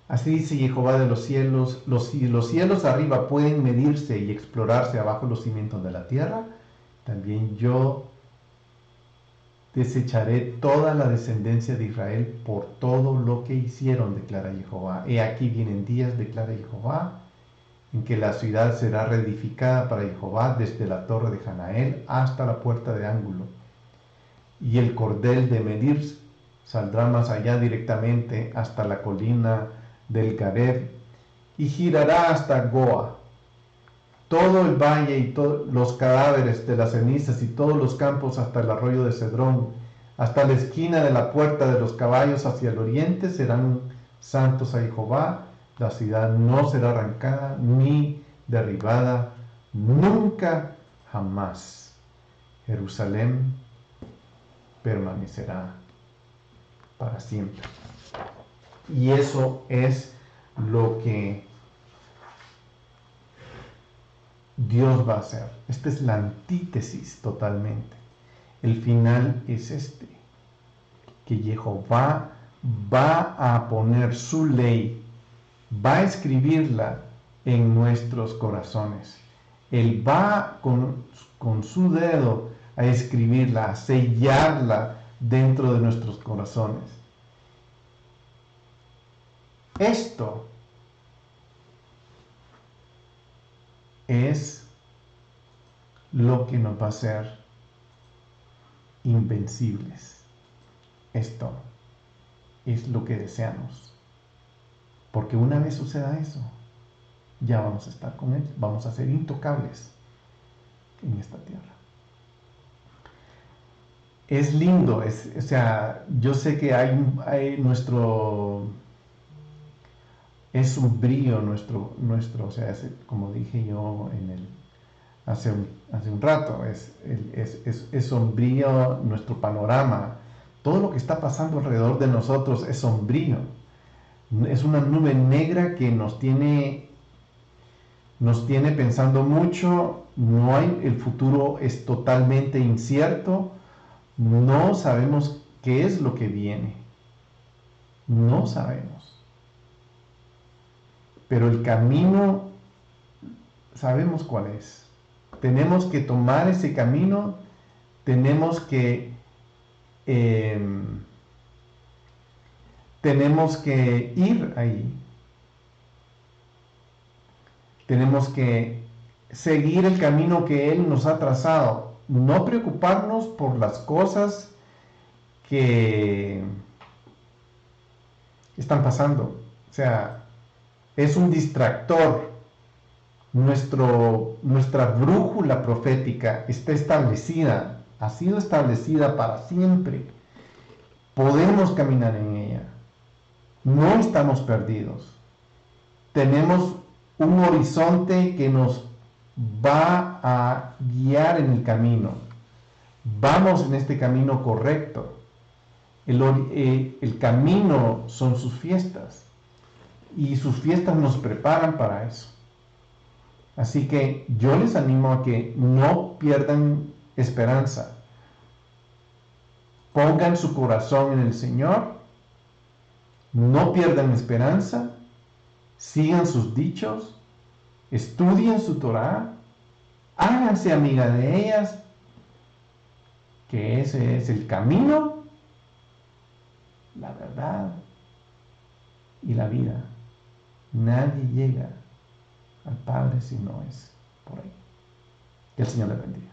Así dice Jehová de los cielos, si los cielos arriba pueden medirse y explorarse abajo los cimientos de la tierra, también yo desecharé toda la descendencia de Israel por todo lo que hicieron, declara Jehová. He aquí vienen días, declara Jehová, en que la ciudad será reedificada para Jehová desde la torre de Hanael hasta la puerta de ángulo. Y el cordel de medir saldrá más allá directamente hasta la colina del Gareb y girará hasta Goa. Todo el valle y todos los cadáveres de las cenizas y todos los campos hasta el arroyo de Cedrón, hasta la esquina de la puerta de los caballos hacia el oriente serán santos a Jehová. La ciudad no será arrancada ni derribada nunca jamás. Jerusalén permanecerá para siempre. Y eso es lo que Dios va a hacer. Esta es la antítesis totalmente. El final es este, que Jehová va a poner su ley, va a escribirla en nuestros corazones. Él va con su dedo a escribirla, a sellarla dentro de nuestros corazones. Esto es lo que nos va a hacer invencibles. Esto es lo que deseamos. Porque una vez suceda eso, ya vamos a estar con Él, vamos a ser intocables en esta tierra. Es lindo, o sea, yo sé que hay nuestro, es sombrío nuestro, o sea, como dije yo hace un rato, es sombrío nuestro panorama. Todo lo que está pasando alrededor de nosotros es sombrío. Es una nube negra que nos tiene pensando mucho. El futuro es totalmente incierto. No sabemos qué es lo que viene. No sabemos. Pero el camino sabemos cuál es. Tenemos que tomar ese camino. Tenemos que ir ahí. Tenemos que seguir el camino que Él nos ha trazado. No preocuparnos por las cosas que están pasando. O sea, es un distractor. Nuestra brújula profética está establecida, ha sido establecida para siempre. Podemos caminar en ella. No estamos perdidos. Tenemos un horizonte que nos va a guiar en el camino. Vamos en este camino correcto. El camino son sus fiestas y sus fiestas nos preparan para eso. Así que yo les animo a que no pierdan esperanza. Pongan su corazón en el Señor. No pierdan esperanza. Sigan sus dichos. Estudien su Torá. Háganse amiga de ellas. Que ese es el camino, la verdad y la vida. Nadie llega al Padre si no es por ahí. Que el Señor le bendiga.